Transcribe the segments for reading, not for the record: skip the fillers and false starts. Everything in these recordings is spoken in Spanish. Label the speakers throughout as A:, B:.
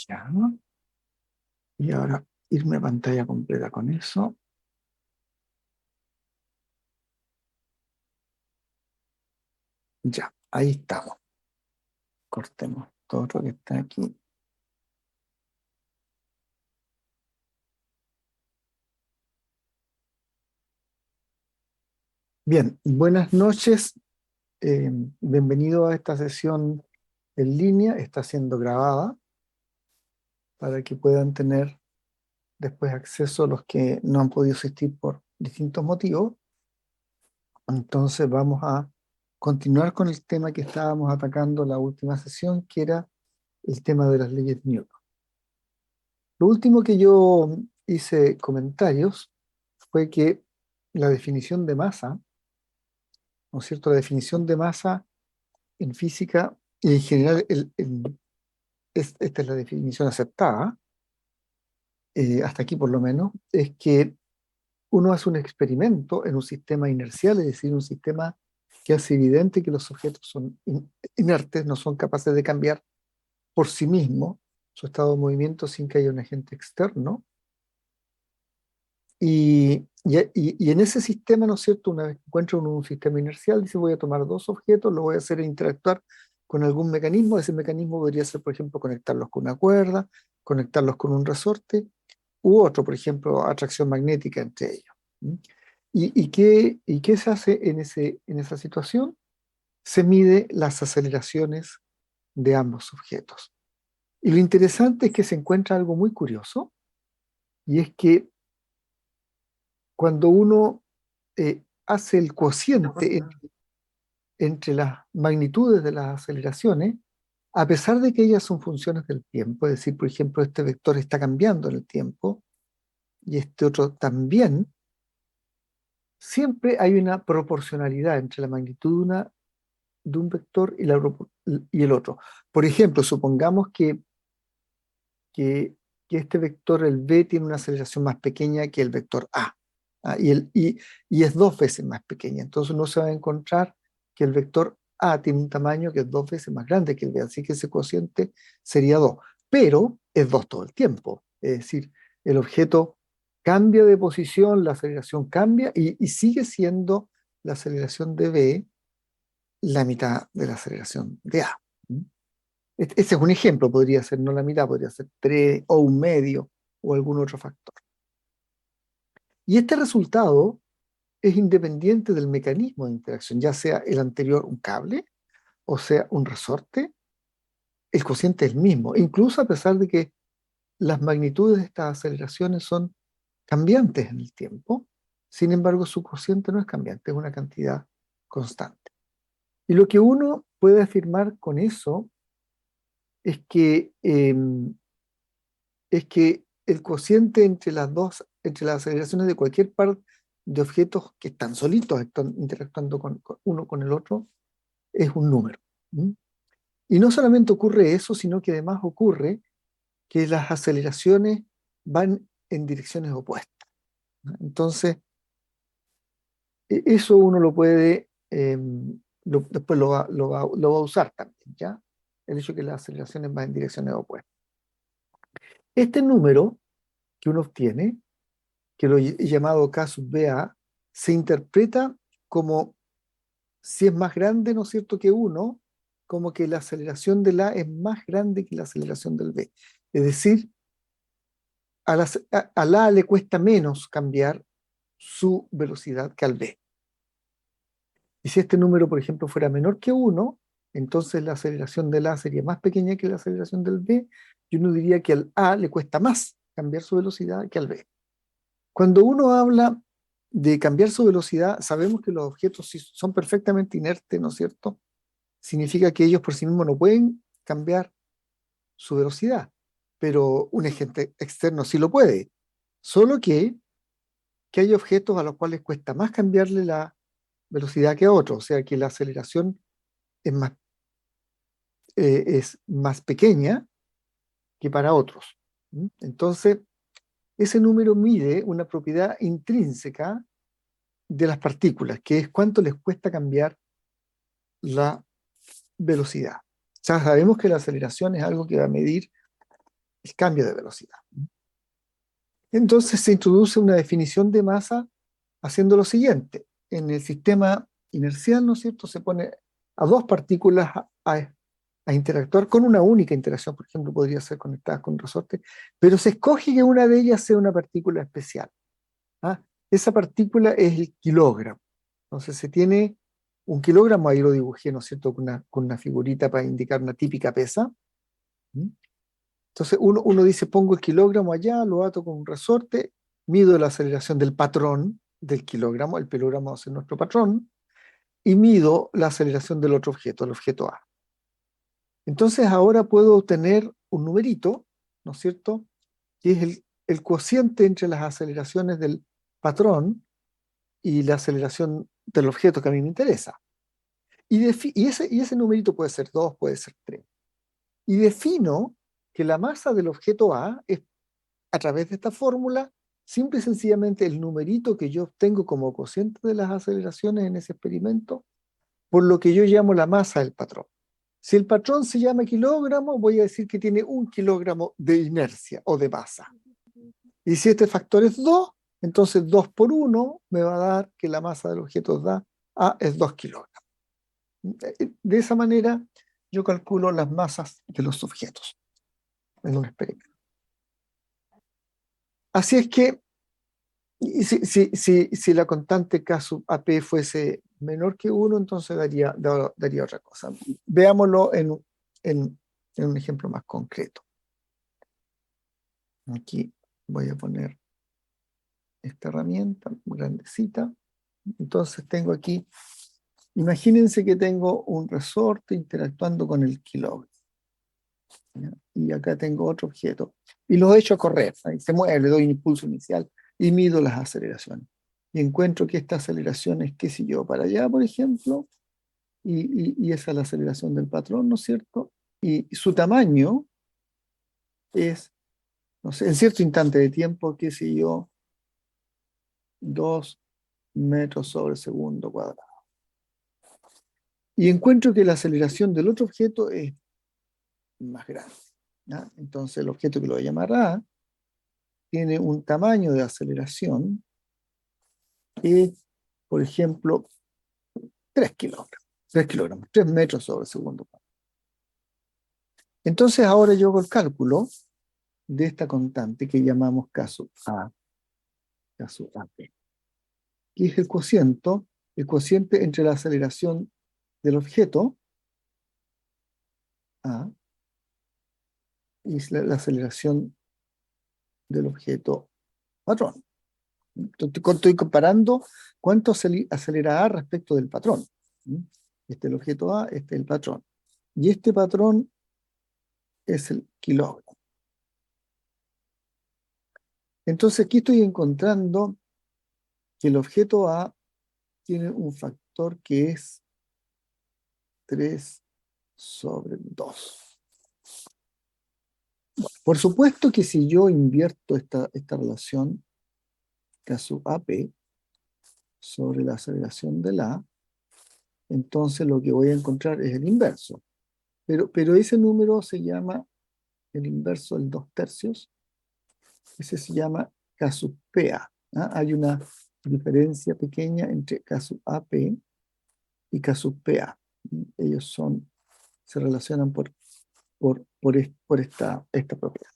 A: Ya. Y ahora irme a pantalla completa con eso. Ya, ahí estamos. Cortemos todo lo que está aquí. Bien, buenas noches. Bienvenido a esta sesión en línea. Está siendo grabada para que puedan tener después acceso a los que no han podido asistir por distintos motivos. Entonces vamos a continuar con el tema que estábamos atacando la última sesión, que era el tema de las leyes de Newton. Lo último que yo hice comentarios fue que la definición de masa, ¿no es cierto? La definición de masa en física y en general esta es la definición aceptada, hasta aquí por lo menos, es que uno hace un experimento en un sistema inercial, es decir, un sistema que hace evidente que los objetos son inertes, no son capaces de cambiar por sí mismos su estado de movimiento sin que haya un agente externo. Y en ese sistema, ¿no es cierto? Una vez que encuentro un sistema inercial, dice voy a tomar dos objetos, los voy a hacer interactuar con algún mecanismo. Ese mecanismo podría ser, por ejemplo, conectarlos con una cuerda, conectarlos con un resorte, u otro, por ejemplo, atracción magnética entre ellos. ¿Mm? ¿Y qué se hace en esa situación? Se mide las aceleraciones de ambos objetos. Y lo interesante es que se encuentra algo muy curioso, y es que cuando uno hace el cociente entre las magnitudes de las aceleraciones, a pesar de que ellas son funciones del tiempo, es decir, por ejemplo, este vector está cambiando en el tiempo y este otro también, siempre hay una proporcionalidad entre la magnitud de un vector y el otro. Por ejemplo, supongamos que, que este vector, el b, tiene una aceleración más pequeña que el vector a, y es dos veces más pequeña. Entonces uno se va a encontrar que el vector a tiene un tamaño que es dos veces más grande que el b, así que ese cociente sería 2, pero es 2 todo el tiempo. Es decir, el objeto cambia de posición, la aceleración cambia y sigue siendo la aceleración de b la mitad de la aceleración de a. Ese es un ejemplo, podría ser no la mitad, podría ser 3 o un medio o algún otro factor. Y este resultado es independiente del mecanismo de interacción, ya sea el anterior un cable o sea un resorte, el cociente es el mismo, incluso a pesar de que las magnitudes de estas aceleraciones son cambiantes en el tiempo. Sin embargo, su cociente no es cambiante, es una cantidad constante. Y lo que uno puede afirmar con eso es que el cociente entre las aceleraciones de cualquier par de objetos que están solitos, están interactuando uno con el otro, es un número. ¿Mm? Y no solamente ocurre eso, sino que además ocurre que las aceleraciones van en direcciones opuestas, ¿no? Entonces, eso uno lo puede, después lo va a usar también, ¿ya? El hecho de que las aceleraciones van en direcciones opuestas. Este número que uno obtiene, que lo he llamado K sub BA, se interpreta como si es más grande, ¿no es cierto?, que uno, como que la aceleración del A es más grande que la aceleración del B. Es decir, al A le cuesta menos cambiar su velocidad que al B. Y si este número, por ejemplo, fuera menor que uno, entonces la aceleración del A sería más pequeña que la aceleración del B, y uno diría que al A le cuesta más cambiar su velocidad que al B. Cuando uno habla de cambiar su velocidad, sabemos que los objetos si son perfectamente inertes, ¿no es cierto? Significa que ellos por sí mismos no pueden cambiar su velocidad, pero un agente externo sí lo puede. Solo que hay objetos a los cuales cuesta más cambiarle la velocidad que a otros, o sea que la aceleración es más pequeña que para otros. ¿Mm? Entonces, ese número mide una propiedad intrínseca de las partículas, que es cuánto les cuesta cambiar la velocidad. Ya sabemos que la aceleración es algo que va a medir el cambio de velocidad. Entonces se introduce una definición de masa haciendo lo siguiente. En el sistema inercial, ¿no es cierto?, se pone a dos partículas a interactuar con una única interacción, por ejemplo, podría ser conectadas con un resorte, pero se escoge que una de ellas sea una partícula especial. ¿Ah? Esa partícula es el kilogramo. Entonces se tiene un kilogramo, ahí lo dibujé, ¿no es cierto?, con una figurita para indicar una típica pesa. ¿Mm? Entonces uno dice, pongo el kilogramo allá, lo ato con un resorte, mido la aceleración del patrón del kilogramo, el kilogramo es nuestro patrón, y mido la aceleración del otro objeto, el objeto A. Entonces ahora puedo obtener un numerito, ¿no es cierto?, que es el cociente entre las aceleraciones del patrón y la aceleración del objeto que a mí me interesa. Y ese numerito puede ser 2, puede ser 3. Y defino que la masa del objeto A es, a través de esta fórmula, simple y sencillamente el numerito que yo obtengo como cociente de las aceleraciones en ese experimento, por lo que yo llamo la masa del patrón. Si el patrón se llama kilogramo, voy a decir que tiene 1 kilogramo de inercia o de masa. Y si este factor es 2, entonces 2 por 1 me va a dar que la masa del objeto A es 2 kilogramos. De esa manera yo calculo las masas de los objetos en un experimento. Así es que si la constante K sub AP fuese menor que 1, entonces daría otra cosa. Veámoslo en un ejemplo más concreto. Aquí voy a poner esta herramienta grandecita. Entonces tengo aquí, imagínense que tengo un resorte interactuando con el kilogramo. ¿Ya? Y acá tengo otro objeto. Y lo echo a correr. Ahí se mueve, le doy un impulso inicial y mido las aceleraciones. Y encuentro que esta aceleración es, qué sé yo, para allá, por ejemplo, y esa es la aceleración del patrón, ¿no es cierto? Y su tamaño es, no sé, en cierto instante de tiempo, qué sé yo, 2 metros sobre segundo cuadrado. Y encuentro que la aceleración del otro objeto es más grande. ¿Ya? Entonces el objeto que lo voy a llamar A tiene un tamaño de aceleración que, por ejemplo, 3 kilogramos, 3 kilogramos, 3 metros sobre segundo. Entonces ahora yo hago el cálculo de esta constante que llamamos caso A, caso AP, que es el cociente entre la aceleración del objeto A y la aceleración del objeto patrón. Estoy comparando cuánto acelera A respecto del patrón. Este es el objeto A, este es el patrón. Y este patrón es el kilogramo. Entonces aquí estoy encontrando que el objeto A tiene un factor que es 3 sobre 2. Por supuesto que si yo invierto esta relación, caso AP, sobre la aceleración del A, entonces lo que voy a encontrar es el inverso. Pero ese número se llama el inverso del 2/3. Ese se llama K sub PA. ¿Ah? Hay una diferencia pequeña entre K sub AP y K sub PA. Ellos se relacionan por esta propiedad.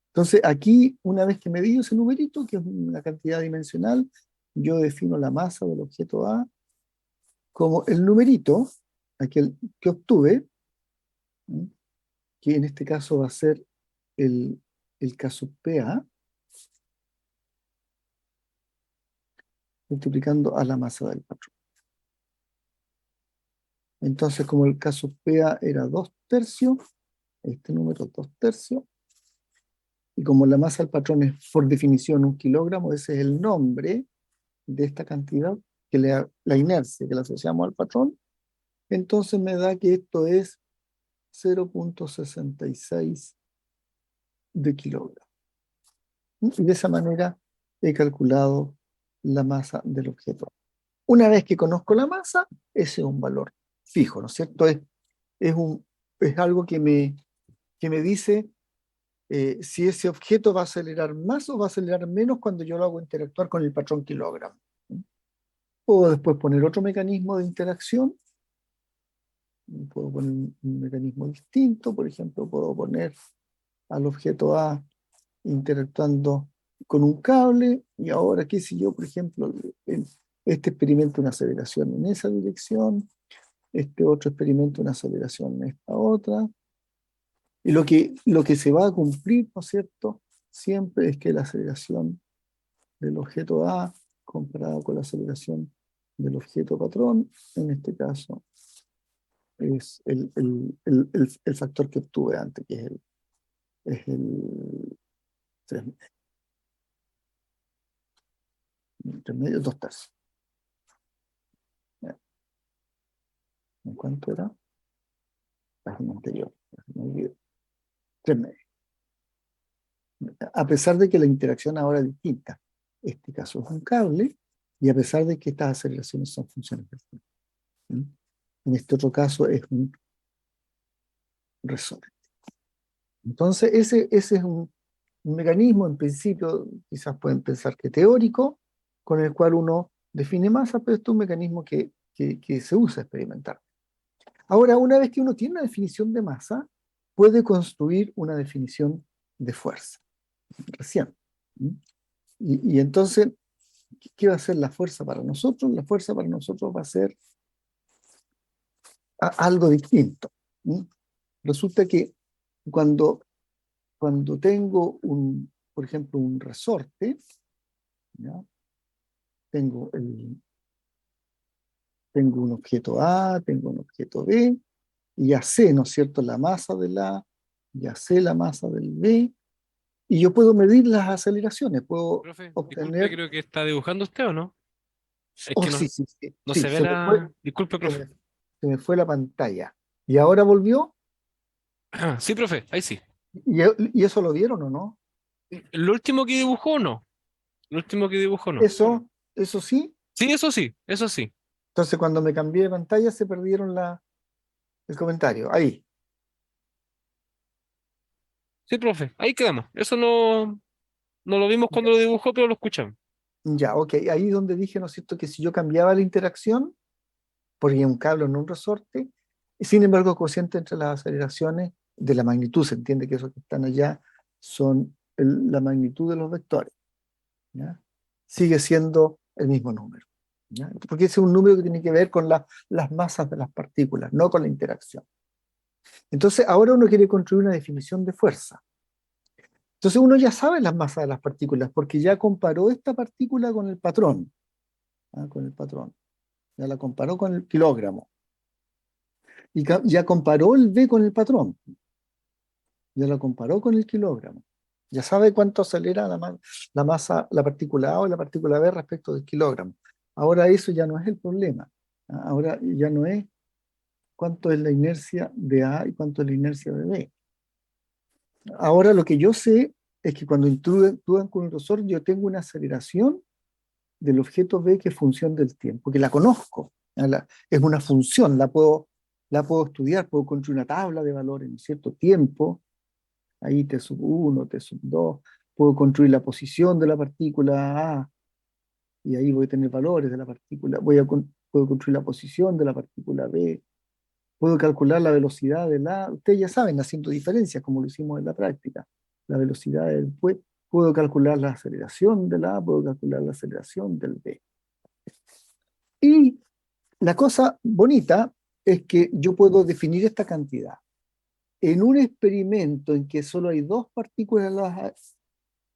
A: Entonces, aquí, una vez que me dio ese numerito, que es una cantidad dimensional, yo defino la masa del objeto A como el numerito, aquel que obtuve, que en este caso va a ser el K sub PA, multiplicando a la masa del patrón. Entonces, como el K sub PA era 2/3, este número es 2/3, y como la masa del patrón es por definición 1 kilogramo, ese es el nombre de esta cantidad, que la inercia que la asociamos al patrón, entonces me da que esto es 0,66 de kilogramo. Y de esa manera he calculado la masa del objeto. Una vez que conozco la masa, ese es un valor fijo, ¿no es cierto? Es algo que me dice si ese objeto va a acelerar más o va a acelerar menos cuando yo lo hago interactuar con el patrón kilogramo. Puedo después poner otro mecanismo de interacción, puedo poner un mecanismo distinto, por ejemplo, puedo poner al objeto A interactuando con un cable, y ahora, qué sé yo, por ejemplo, este experimenta una aceleración en esa dirección, este otro experimenta una aceleración en esta otra, y lo que se va a cumplir, ¿no es cierto?, siempre es que la aceleración del objeto A comparada con la aceleración del objeto patrón, en este caso, es el factor que obtuve antes, que es el 3 medios, 2/3. ¿En cuánto era? Página anterior. Me olvidé. 3 medios. A pesar de que la interacción ahora es distinta. Este caso es un cable, y a pesar de que estas aceleraciones son funciones de fuerza. ¿Mm? En este otro caso es un resorte. Entonces, ese es un mecanismo, en principio, quizás pueden pensar que teórico, con el cual uno define masa, pero este es un mecanismo que se usa experimentar. Ahora, una vez que uno tiene una definición de masa, puede construir una definición de fuerza, recién. ¿Mm? Y entonces, ¿qué va a ser la fuerza para nosotros? La fuerza para nosotros va a ser algo distinto. ¿Mm? Resulta que cuando, cuando tengo por ejemplo, un resorte, ¿ya? Tengo, tengo un objeto A, tengo un objeto B, y ya sé, ¿no es cierto?, la masa del A, ya sé la masa del B, y yo puedo medir las aceleraciones, puedo
B: Profe, disculpe,
A: obtener...
B: creo que está dibujando usted o no. Es
A: Oh,
B: que
A: sí,
B: no,
A: sí, sí,
B: no
A: sí,
B: se ve la. Disculpe,
A: se
B: profe.
A: me, se me fue la pantalla. ¿Y ahora volvió?
B: Sí, profe, ahí sí.
A: ¿Y eso lo vieron o no?
B: Lo último que dibujó, no. Lo último que dibujó, no.
A: Eso sí.
B: Sí, eso sí, eso sí.
A: Entonces, cuando me cambié de pantalla, se perdieron el comentario. Ahí.
B: Sí, profe, ahí quedamos. Eso no lo vimos cuando lo dibujó, pero lo escuchamos.
A: Ya, ok. Ahí donde dije, ¿no es cierto?, que si yo cambiaba la interacción, ponía un cable en un resorte, y sin embargo, el cociente entre las aceleraciones de la magnitud, se entiende que esos que están allá son la magnitud de los vectores, ¿ya? Sigue siendo el mismo número, ¿ya? Porque ese es un número que tiene que ver con las masas de las partículas, no con la interacción. Entonces, ahora uno quiere construir una definición de fuerza. Entonces, uno ya sabe las masas de las partículas porque ya comparó esta partícula con el patrón, ¿ah? Con el patrón. Ya la comparó con el kilogramo. Y ya comparó el V con el patrón. Ya la comparó con el kilogramo. Ya sabe cuánto acelera la masa, la partícula A o la partícula B respecto del kilogramo. Ahora eso ya no es el problema. ¿Ah? Ahora ya no es cuánto es la inercia de A y cuánto es la inercia de B. Ahora lo que yo sé es que cuando actúan con el resorte, yo tengo una aceleración del objeto B que es función del tiempo, que la conozco. Es una función, la puedo estudiar, puedo construir una tabla de valores en cierto tiempo, ahí T sub 1, T sub 2, puedo construir la posición de la partícula A, y ahí voy a tener valores de la partícula, puedo construir la posición de la partícula B, puedo calcular la velocidad de ustedes ya saben, haciendo diferencias como lo hicimos en la práctica, la velocidad puedo calcular la aceleración de la A, puedo calcular la aceleración del B. Y la cosa bonita es que yo puedo definir esta cantidad. En un experimento en que solo hay dos partículas,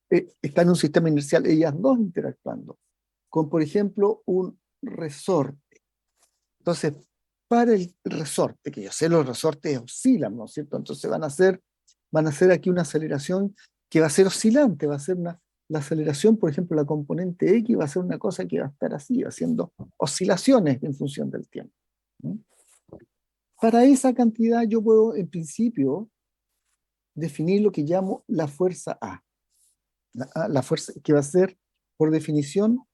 A: están en un sistema inercial, ellas dos interactuando, con, por ejemplo, un resorte. Entonces, para el resorte, que yo sé los resortes oscilan, ¿no es cierto? Entonces van a hacer aquí una aceleración que va a ser oscilante, va a ser la aceleración, por ejemplo, la componente X va a ser una cosa que va a estar así, haciendo oscilaciones en función del tiempo, ¿no? Para esa cantidad yo puedo, en principio, definir lo que llamo la fuerza A. La fuerza que va a ser, por definición,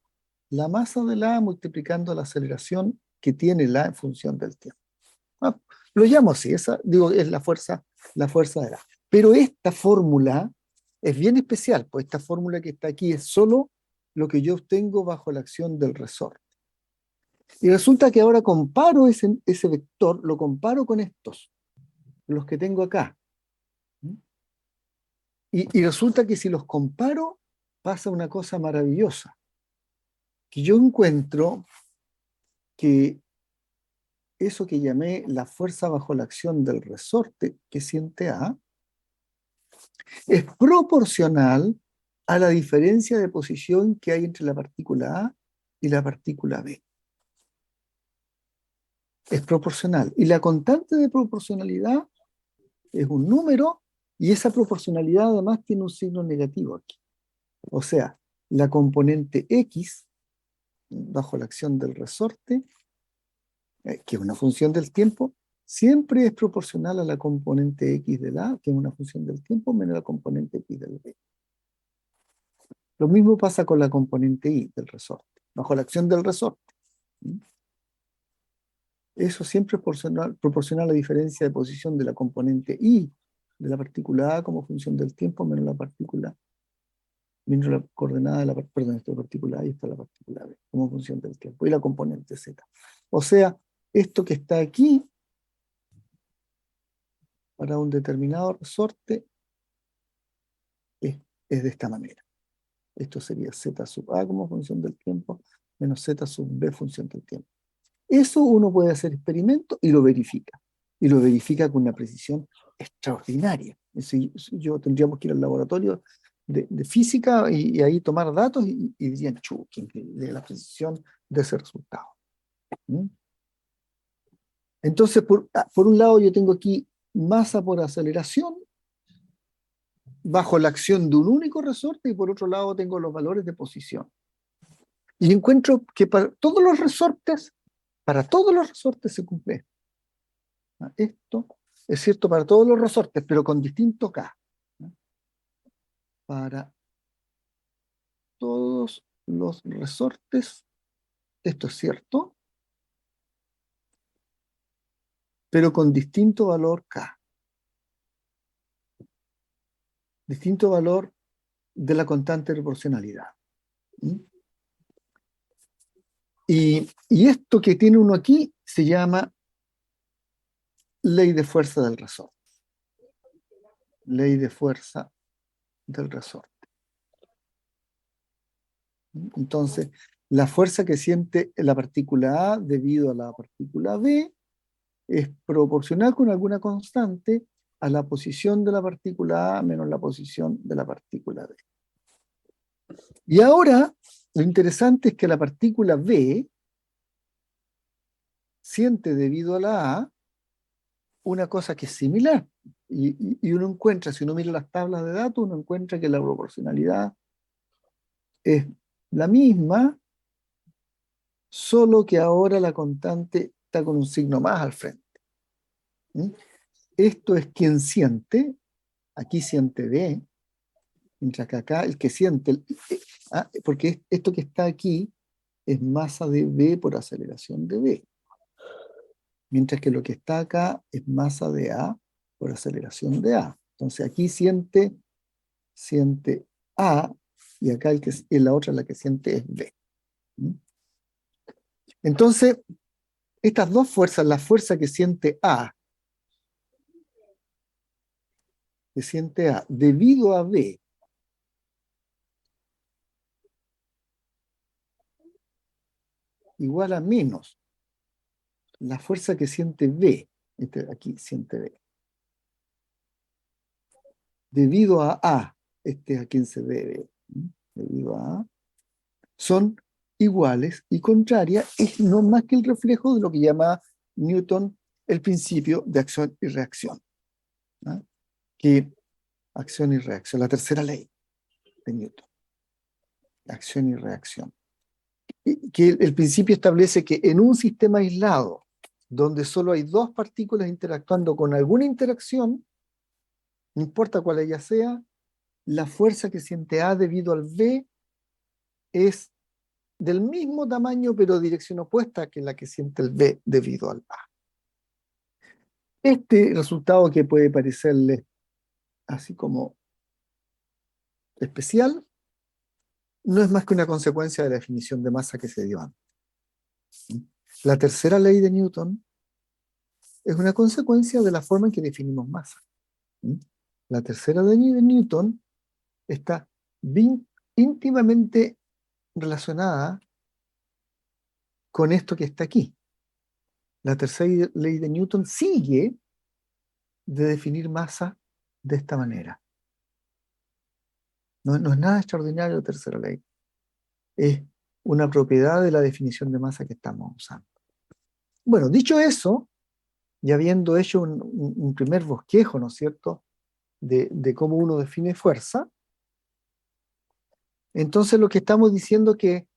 A: la masa de la A multiplicando la aceleración que tiene la en función del tiempo. Ah, lo llamo así, esa, digo, es la fuerza de la. Pero esta fórmula es bien especial, pues esta fórmula que está aquí es solo lo que yo obtengo bajo la acción del resorte. Y resulta que ahora comparo ese vector, lo comparo con estos, los que tengo acá. Y resulta que si los comparo, pasa una cosa maravillosa, que yo encuentro que eso que llamé la fuerza bajo la acción del resorte que siente A, es proporcional a la diferencia de posición que hay entre la partícula A y la partícula B. Es proporcional. Y la constante de proporcionalidad es un número, y esa proporcionalidad además tiene un signo negativo aquí. O sea, la componente X, bajo la acción del resorte, que es una función del tiempo, siempre es proporcional a la componente X del A, que es una función del tiempo, menos la componente X del B. Lo mismo pasa con la componente Y del resorte, bajo la acción del resorte. Eso siempre es proporcional a la diferencia de posición de la componente Y de la partícula A como función del tiempo menos la coordenada de perdón, esta partícula A y esta es la partícula B como función del tiempo y la componente Z. O sea, esto que está aquí para un determinado resorte es de esta manera. Esto sería Z sub A como función del tiempo menos Z sub B función del tiempo. Eso uno puede hacer experimento y lo verifica. Y lo verifica con una precisión extraordinaria. Yo tendríamos que ir al laboratorio de física y ahí tomar datos y dirían, qué increíble la precisión de ese resultado. ¿Mm? Entonces, por un lado yo tengo aquí masa por aceleración bajo la acción de un único resorte y por otro lado tengo los valores de posición. Y encuentro que para todos los resortes se cumple. Esto es cierto para todos los resortes, pero con distinto K. Para todos los resortes, esto es cierto, pero con distinto valor K. Distinto valor de la constante de proporcionalidad. Y esto que tiene uno aquí se llama ley de fuerza del resorte. Ley de fuerza del resorte. Entonces, la fuerza que siente la partícula A debido a la partícula B es proporcional con alguna constante a la posición de la partícula A menos la posición de la partícula B. Y ahora, lo interesante es que la partícula B siente debido a la A una cosa que es similar. Y uno encuentra, si uno mira las tablas de datos, uno encuentra que la proporcionalidad es la misma, solo que ahora la constante está con un signo más al frente. Esto es quien siente, aquí siente B, mientras que acá el que siente, porque esto que está aquí es masa de B por aceleración de B, mientras que lo que está acá es masa de A por aceleración de A. Entonces aquí siente A y acá la otra la que siente es B. Entonces, estas dos fuerzas, la fuerza que siente A debido a B, igual a menos la fuerza que siente B, aquí siente B, debido a A, a quien se debe, debido a A, son iguales y contrarias, es no más que el reflejo de lo que llama Newton el principio de acción y reacción. ¿No? Que acción y reacción, la tercera ley de Newton, acción y reacción. Que el principio establece que en un sistema aislado, donde solo hay dos partículas interactuando con alguna interacción, no importa cuál ella sea, la fuerza que siente A debido al B es del mismo tamaño pero dirección opuesta que la que siente el B debido al A. Este resultado que puede parecerle así como especial, no es más que una consecuencia de la definición de masa que se dio antes. La tercera ley de Newton es una consecuencia de la forma en que definimos masa. La tercera ley de Newton está íntimamente relacionada con esto que está aquí. La tercera ley de Newton sigue de definir masa de esta manera. No es nada extraordinario la tercera ley. Es una propiedad de la definición de masa que estamos usando. Bueno, dicho eso, y habiendo hecho un primer bosquejo, ¿no es cierto?, de cómo uno define fuerza, entonces lo que estamos diciendo es que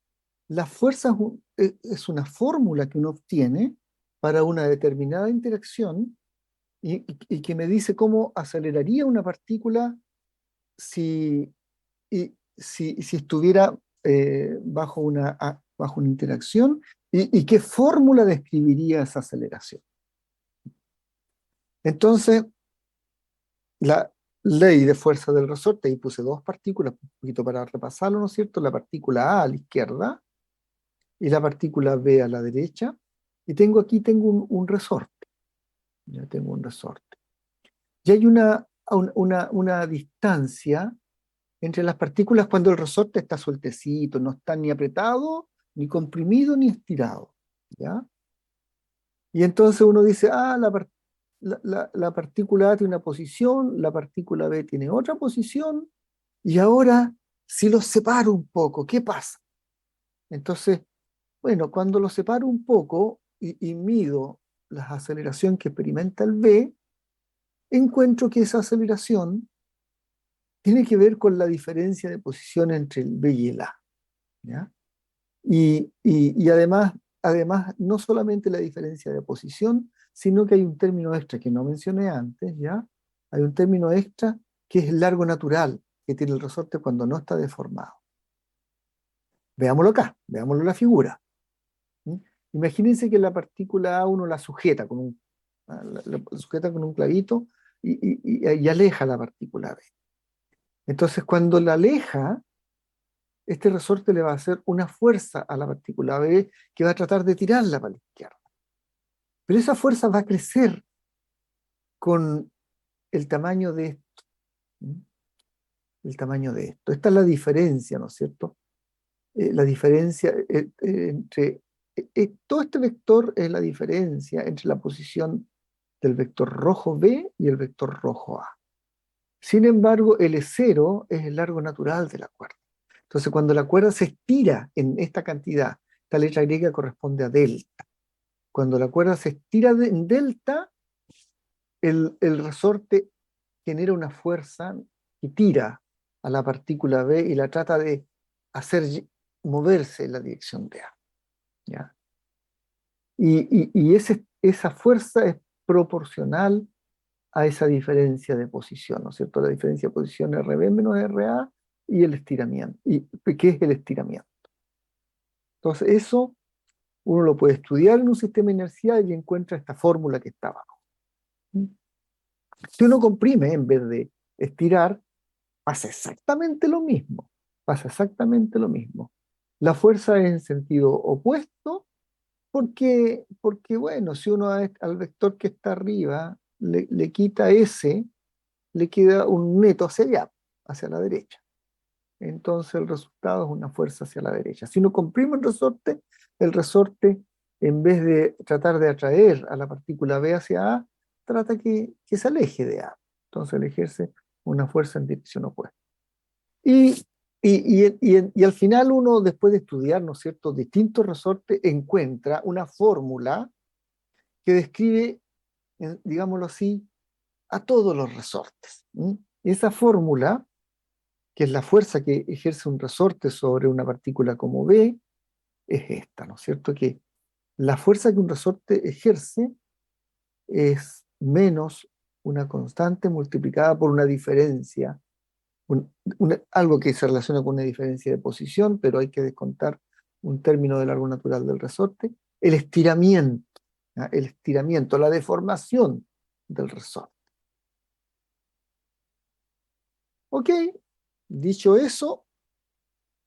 A: la fuerza es una fórmula que uno obtiene para una determinada interacción y que me dice cómo aceleraría una partícula si, si estuviera bajo una interacción y qué fórmula describiría esa aceleración. Entonces, la ley de fuerza del resorte, ahí puse dos partículas, un poquito para repasarlo, ¿no es cierto? La partícula A la izquierda y la partícula B a la derecha. Y tengo un resorte. Ya tengo un resorte. Y hay una distancia entre las partículas cuando el resorte está sueltecito, no está ni apretado, ni comprimido, ni estirado. ¿Ya? Y entonces uno dice, la partícula A tiene una posición, la partícula B tiene otra posición, y ahora, si los separo un poco, ¿qué pasa? Entonces, bueno, cuando los separo un poco y mido la aceleración que experimenta el B, encuentro que esa aceleración tiene que ver con la diferencia de posición entre el B y el A. ¿Ya? Y además, no solamente la diferencia de posición, sino que hay un término extra que no mencioné antes, ¿ya? Hay un término extra que es el largo natural que tiene el resorte cuando no está deformado. Veámoslo acá, veámoslo en la figura. ¿Mm? Imagínense que la partícula A uno la sujeta la sujeta con un clavito y aleja la partícula B. Entonces, cuando la aleja, este resorte le va a hacer una fuerza a la partícula B que va a tratar de tirarla para la izquierda. Pero esa fuerza va a crecer con el tamaño de esto. El tamaño de esto. Esta es la diferencia, ¿no es cierto? La diferencia entre... todo este vector es la diferencia entre la posición del vector rojo B y el vector rojo A. Sin embargo, el E0 es el largo natural de la cuerda. Entonces, cuando la cuerda se estira en esta cantidad, esta letra griega corresponde a delta. Cuando la cuerda se estira en delta, el resorte genera una fuerza que tira a la partícula B y la trata de hacer moverse en la dirección de A. ¿Ya? Y esa fuerza es proporcional a esa diferencia de posición, ¿no es cierto? La diferencia de posición RB menos RA y el estiramiento. ¿Y qué es el estiramiento? Entonces, eso uno lo puede estudiar en un sistema inercial y encuentra esta fórmula que está abajo. Si uno comprime en vez de estirar, pasa exactamente lo mismo. Pasa exactamente lo mismo. La fuerza es en sentido opuesto porque bueno, si uno al vector que está arriba le quita ese, le queda un neto hacia allá, hacia la derecha. Entonces el resultado es una fuerza hacia la derecha. Si uno comprime el resorte, en vez de tratar de atraer a la partícula B hacia A, trata que se aleje de A. Entonces le ejerce una fuerza en dirección opuesta. Y al final uno, después de estudiar, ¿no es cierto?, distintos resortes, encuentra una fórmula que describe, digámoslo así, a todos los resortes. Y esa fórmula, que es la fuerza que ejerce un resorte sobre una partícula como B, es esta, ¿no es cierto? Que la fuerza que un resorte ejerce es menos una constante multiplicada por una diferencia, algo que se relaciona con una diferencia de posición, pero hay que descontar un término de largo natural del resorte, el estiramiento, la deformación del resorte. Ok, dicho eso,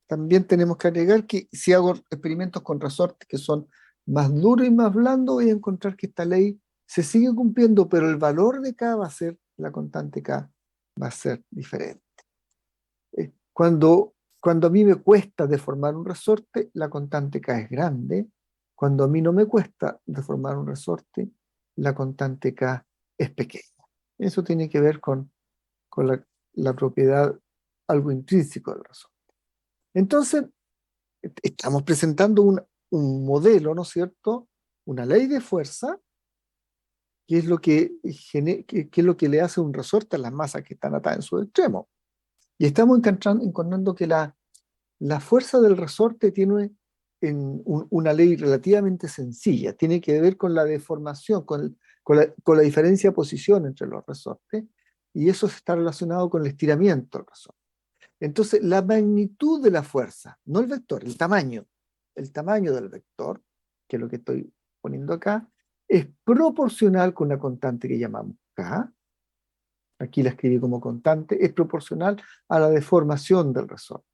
A: también tenemos que agregar que si hago experimentos con resortes que son más duros y más blandos, voy a encontrar que esta ley se sigue cumpliendo, pero el valor de K va a ser, la constante K va a ser diferente. Cuando a mí me cuesta deformar un resorte, la constante K es grande. Cuando a mí no me cuesta deformar un resorte, la constante K es pequeña. Eso tiene que ver con la propiedad, algo intrínseco del resorte. Entonces, estamos presentando un modelo, ¿no es cierto? Una ley de fuerza, que es lo que es lo que le hace un resorte a las masas que están atadas en su extremo. Y estamos encontrando que la fuerza del resorte tiene una ley relativamente sencilla, tiene que ver con la deformación, con la diferencia de posición entre los resortes, y eso está relacionado con el estiramiento del resorte. Entonces, la magnitud de la fuerza, no el vector, el tamaño del vector, que es lo que estoy poniendo acá, es proporcional con una constante que llamamos K, aquí la escribí como constante, es proporcional a la deformación del resorte.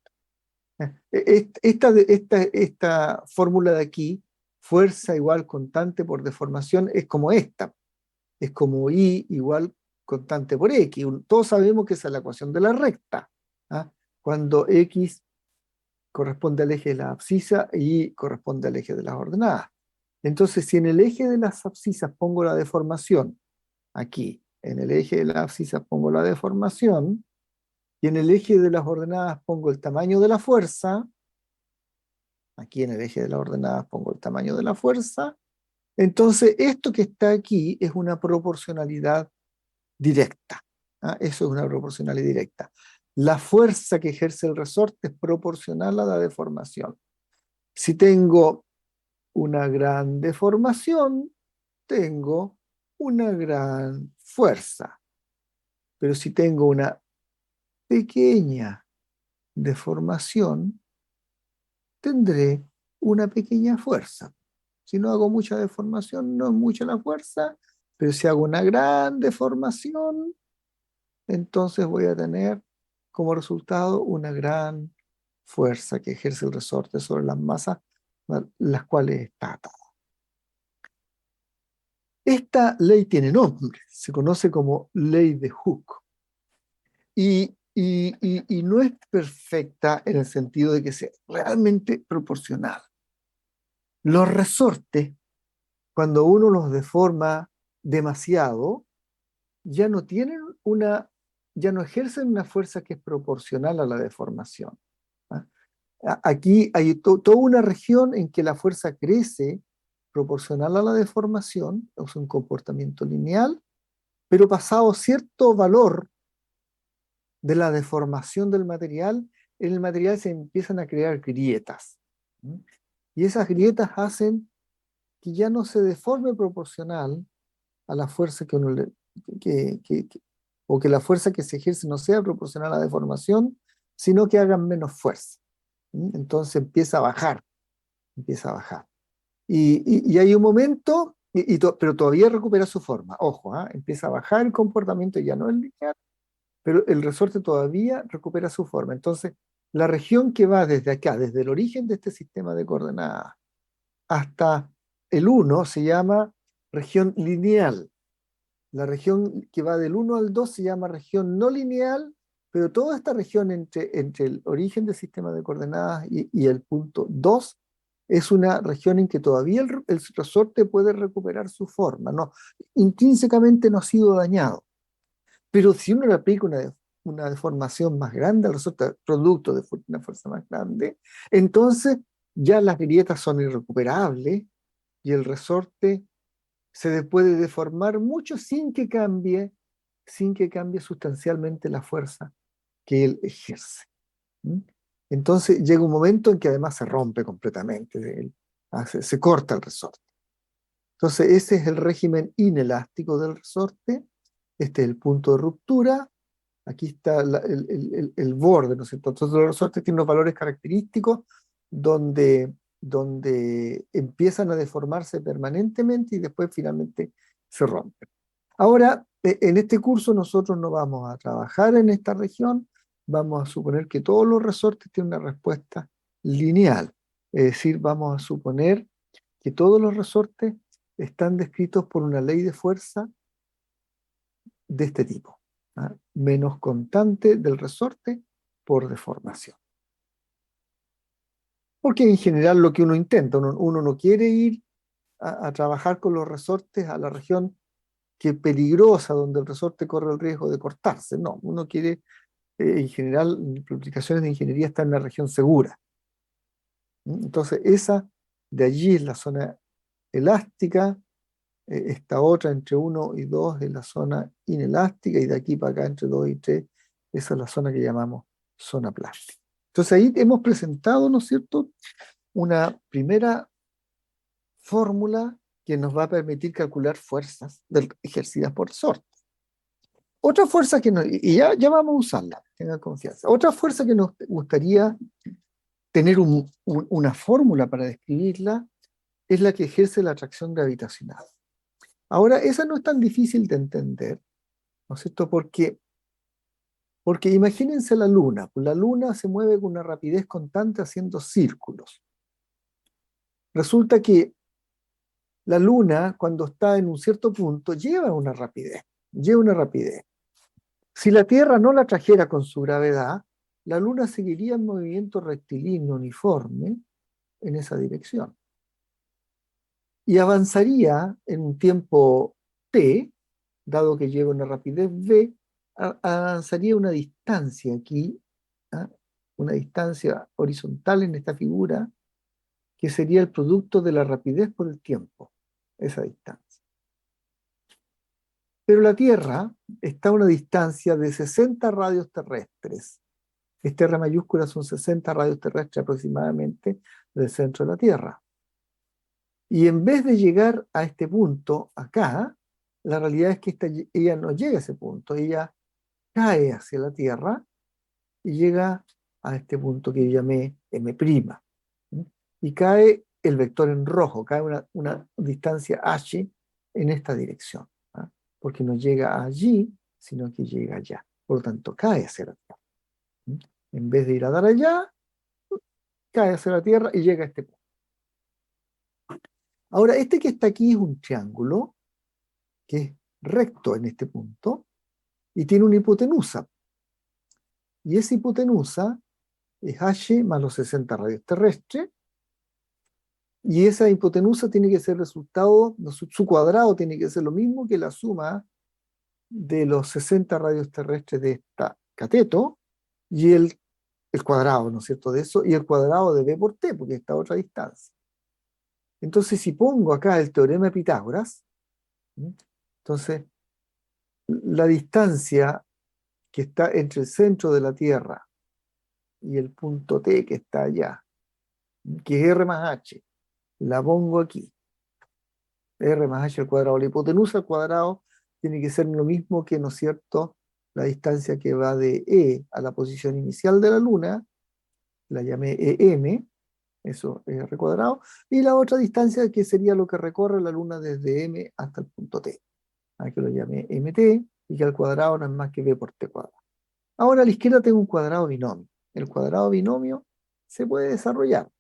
A: Esta fórmula de aquí, fuerza igual constante por deformación, es como esta, es como I igual constante por X. Todos sabemos que esa es la ecuación de la recta, ¿ah? Cuando X corresponde al eje de la abscisa y corresponde al eje de las ordenadas. Entonces, si en el eje de las abscisas pongo la deformación, aquí, en el eje de las abscisas pongo la deformación, y en el eje de las ordenadas pongo el tamaño de la fuerza, aquí en el eje de las ordenadas pongo el tamaño de la fuerza, entonces esto que está aquí es una proporcionalidad directa. ¿Ah? Eso es una proporcionalidad directa. La fuerza que ejerce el resorte es proporcional a la deformación. Si tengo una gran deformación, tengo una gran fuerza. Pero si tengo una pequeña deformación, tendré una pequeña fuerza. Si no hago mucha deformación, no es mucha la fuerza, pero si hago una gran deformación, entonces voy a tener como resultado una gran fuerza que ejerce el resorte sobre las masas, las cuales está atada. Esta ley tiene nombre, se conoce como ley de Hooke, y no es perfecta en el sentido de que sea realmente proporcional. Los resortes, cuando uno los deforma demasiado, ya no tienen ya no ejercen una fuerza que es proporcional a la deformación. ¿Ah? Aquí hay toda una región en que la fuerza crece proporcional a la deformación, es un comportamiento lineal, pero pasado cierto valor de la deformación del material, en el material se empiezan a crear grietas. ¿Mm? Y esas grietas hacen que ya no se deforme proporcional a la fuerza que uno o que la fuerza que se ejerce no sea proporcional a la deformación, sino que hagan menos fuerza. ¿Mm? Entonces empieza a bajar, empieza a bajar. Y hay un momento, pero todavía recupera su forma. Ojo, ¿ah? Empieza a bajar el comportamiento, ya no es lineal, pero el resorte todavía recupera su forma. Entonces, la región que va desde acá, desde el origen de este sistema de coordenadas hasta el 1 se llama región lineal. La región que va del 1 al 2 se llama región no lineal, pero toda esta región entre el origen del sistema de coordenadas y el punto 2 es una región en que todavía el resorte puede recuperar su forma, no, intrínsecamente no ha sido dañado. Pero si uno le aplica una deformación más grande al resorte, producto de una fuerza más grande, entonces ya las grietas son irrecuperables y el resorte se puede deformar mucho sin que cambie sustancialmente la fuerza que él ejerce. ¿Mm? Entonces llega un momento en que además se rompe completamente, se corta el resorte. Entonces ese es el régimen inelástico del resorte, este es el punto de ruptura, aquí está el borde, ¿no es cierto? Entonces los resortes tienen unos valores característicos donde empiezan a deformarse permanentemente y después finalmente se rompen. Ahora, en este curso nosotros no vamos a trabajar en esta región, vamos a suponer que todos los resortes tienen una respuesta lineal. Es decir, vamos a suponer que todos los resortes están descritos por una ley de fuerza de este tipo, ¿ah? Menos constante del resorte por deformación. Porque en general lo que uno intenta, uno no quiere ir a trabajar con los resortes a la región que es peligrosa, donde el resorte corre el riesgo de cortarse. No, uno quiere, en general, aplicaciones de ingeniería están en la región segura. Entonces, esa de allí es la zona elástica, esta otra entre 1 y 2 es la zona inelástica, y de aquí para acá entre 2 y 3, esa es la zona que llamamos zona plástica. Entonces ahí hemos presentado, ¿no es cierto?, una primera fórmula que nos va a permitir calcular fuerzas ejercidas por resorte. Otra fuerza que nos, y ya vamos a usarla, tengan confianza. Otra fuerza que nos gustaría tener una fórmula para describirla es la que ejerce la atracción gravitacional. Ahora, esa no es tan difícil de entender, ¿no es cierto? Porque imagínense la Luna. La Luna se mueve con una rapidez constante haciendo círculos. Resulta que la Luna, cuando está en un cierto punto, lleva una rapidez. Si la Tierra no la trajera con su gravedad, la Luna seguiría en movimiento rectilíneo uniforme en esa dirección. Y avanzaría en un tiempo t, dado que lleva una rapidez v, avanzaría una distancia aquí, ¿ah?, una distancia horizontal en esta figura, que sería el producto de la rapidez por el tiempo, esa distancia. Pero la Tierra está a una distancia de 60 radios terrestres. Este R mayúscula son 60 radios terrestres aproximadamente del centro de la Tierra. Y en vez de llegar a este punto acá, la realidad es que ella no llega a ese punto, ella cae hacia la Tierra y llega a este punto que yo llamé M'. Y cae el vector en rojo, cae una distancia h en esta dirección, ¿ah? Porque no llega allí, sino que llega allá. Por lo tanto, cae hacia la Tierra. En vez de ir a dar allá, cae hacia la Tierra y llega a este punto. Ahora, este que está aquí es un triángulo que es recto en este punto y tiene una hipotenusa. Y esa hipotenusa es h más los 60 radios terrestres, y esa hipotenusa tiene que ser resultado, su cuadrado tiene que ser lo mismo que la suma de los 60 radios terrestres de esta cateto y el cuadrado, ¿no es cierto?, de eso, y el cuadrado de b por t, porque está a otra distancia. Entonces, si pongo acá el teorema de Pitágoras, entonces la distancia que está entre el centro de la Tierra y el punto T que está allá, que es R más H, la pongo aquí. R más H al cuadrado. La hipotenusa al cuadrado tiene que ser lo mismo que, ¿no es cierto?, la distancia que va de E a la posición inicial de la Luna, la llamé EM, eso es R cuadrado, y la otra distancia que sería lo que recorre la Luna desde M hasta el punto T, que lo llamé MT, y que al cuadrado no es más que B por T cuadrado. Ahora a la izquierda tengo un cuadrado binomio. El cuadrado binomio se puede desarrollar.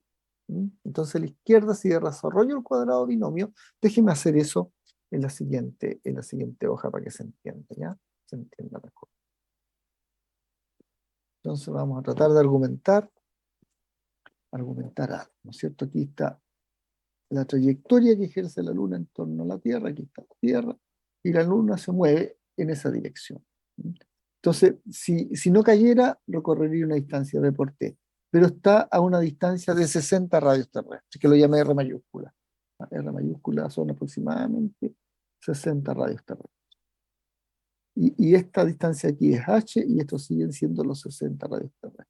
A: Entonces a la izquierda, si desarrollo el cuadrado binomio, déjeme hacer eso en la siguiente hoja para que se entienda, ¿ya? Se entienda mejor. Entonces vamos a tratar de argumentar algo, ¿no es cierto? Aquí está la trayectoria que ejerce la Luna en torno a la Tierra, aquí está la Tierra, y la Luna se mueve en esa dirección. Entonces, si no cayera, recorrería una distancia b por t, pero está a una distancia de 60 radios terrestres, que lo llamé R mayúscula. R mayúscula son aproximadamente 60 radios terrestres. Y esta distancia aquí es h, y estos siguen siendo los 60 radios terrestres.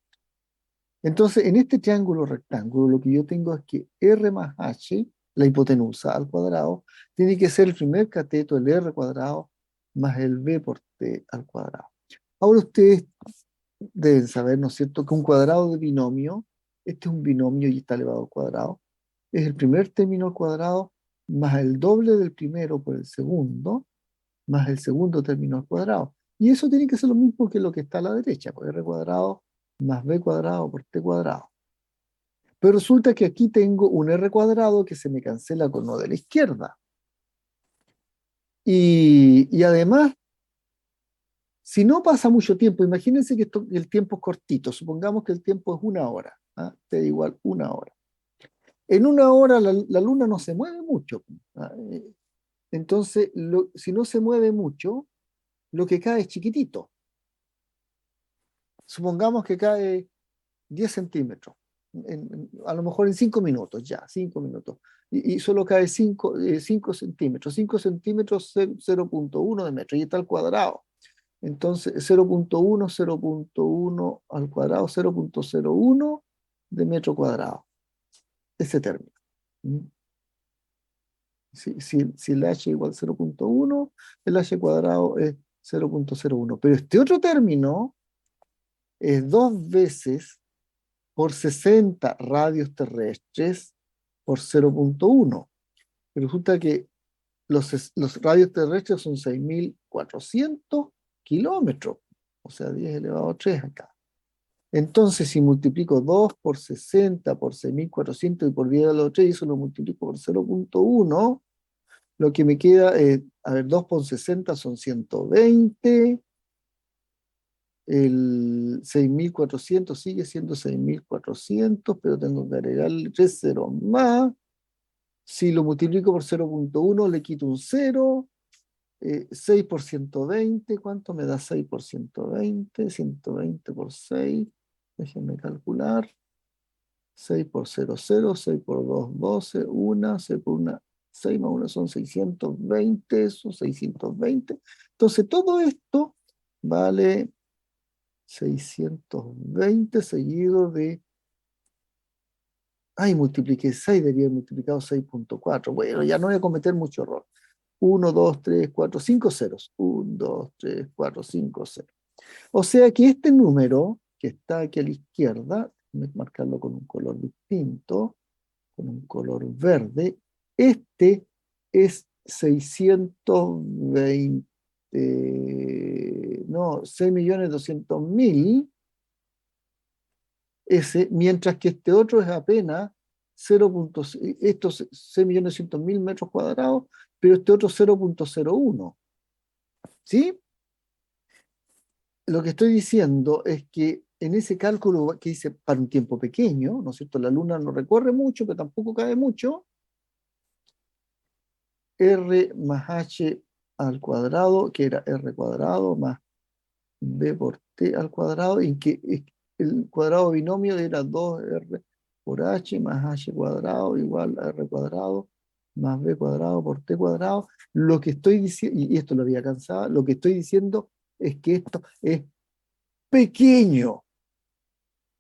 A: Entonces, en este triángulo rectángulo, lo que yo tengo es que R más h, la hipotenusa al cuadrado, tiene que ser el primer cateto, el R cuadrado, más el B por T al cuadrado. Ahora ustedes deben saber, ¿no es cierto?, que un cuadrado de binomio, este es un binomio y está elevado al cuadrado, es el primer término al cuadrado más el doble del primero por el segundo, más el segundo término al cuadrado. Y eso tiene que ser lo mismo que lo que está a la derecha, pues r cuadrado más b cuadrado por t cuadrado. Pero resulta que aquí tengo un r cuadrado que se me cancela con lo de la izquierda. Y además, si no pasa mucho tiempo, imagínense que el tiempo es cortito, supongamos que el tiempo es 1 hora, ¿ah? T igual 1 hora. En 1 hora la luna no se mueve mucho. ¿Ah? Entonces, si no se mueve mucho, lo que cae es chiquitito. Supongamos que cae 10 centímetros, a lo mejor en 5 minutos, ya, 5 minutos. Y solo cae 5 centímetros. 5 centímetros, 0,1 de metro, y está al cuadrado. Entonces, 0,1, 0,1 al cuadrado, 0,01 de metro cuadrado. Ese término. ¿Mm? Si el h igual a 0,1, el h cuadrado es 0,01. Pero este otro término es 2 veces por 60 radios terrestres por 0,1. Resulta que los radios terrestres son 6.400 kilómetros, o sea, 10 elevado a 3 acá. Entonces, si multiplico 2 por 60 por 6.400 y por 10 elevado a 3, y eso lo multiplico por 0,1, lo que me queda es, a ver, 2 por 60 son 120, el 6.400 sigue siendo 6.400, pero tengo que agregarle 3 ceros más. Si lo multiplico por 0,1, le quito un 0. 6 por 120, ¿cuánto me da 6 por 120? 120 por 6, déjenme calcular. 6 por 0, 0, 6 por 2, 12, 1, 6 por 1, 6 más 1 son 620, eso, 620. Entonces todo esto vale 620 seguido de... Ay, multipliqué 6, debía haber multiplicado 6,4. Bueno, ya no voy a cometer mucho error. 1, 2, 3, 4, 5 ceros. 1, 2, 3, 4, 5 ceros. O sea que este número que está aquí a la izquierda, voy a marcarlo con un color distinto, con un color verde, este es 620, no, 6.200.000, mientras que este otro es apenas 0. Estos 6.200.000 metros cuadrados, pero este otro 0,01. ¿Sí? Lo que estoy diciendo es que en ese cálculo que hice para un tiempo pequeño, ¿no es cierto? La luna no recorre mucho, pero tampoco cae mucho. R más H al cuadrado, que era R cuadrado más B por T al cuadrado, y que el cuadrado binomio era 2R por H más H cuadrado igual a R cuadrado más B cuadrado por T cuadrado. Lo que estoy diciendo, y esto lo había cansado, lo que estoy diciendo es que esto es pequeño,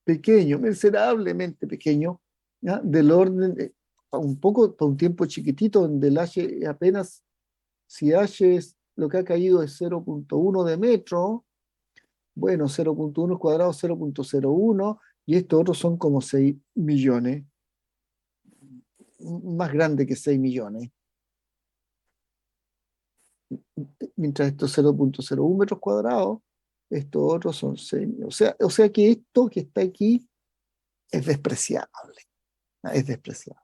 A: pequeño, miserablemente pequeño, ¿ya? Del orden, un poco, para un tiempo chiquitito, donde el H apenas, si H es lo que ha caído es 0,1 de metro, bueno, 0,1 cuadrado, 0,01, y estos otros son como 6 millones, más grande que 6 millones. Mientras estos 0,01 metros cuadrados, estos otros son 6 millones. O sea que esto que está aquí es despreciable, es despreciable.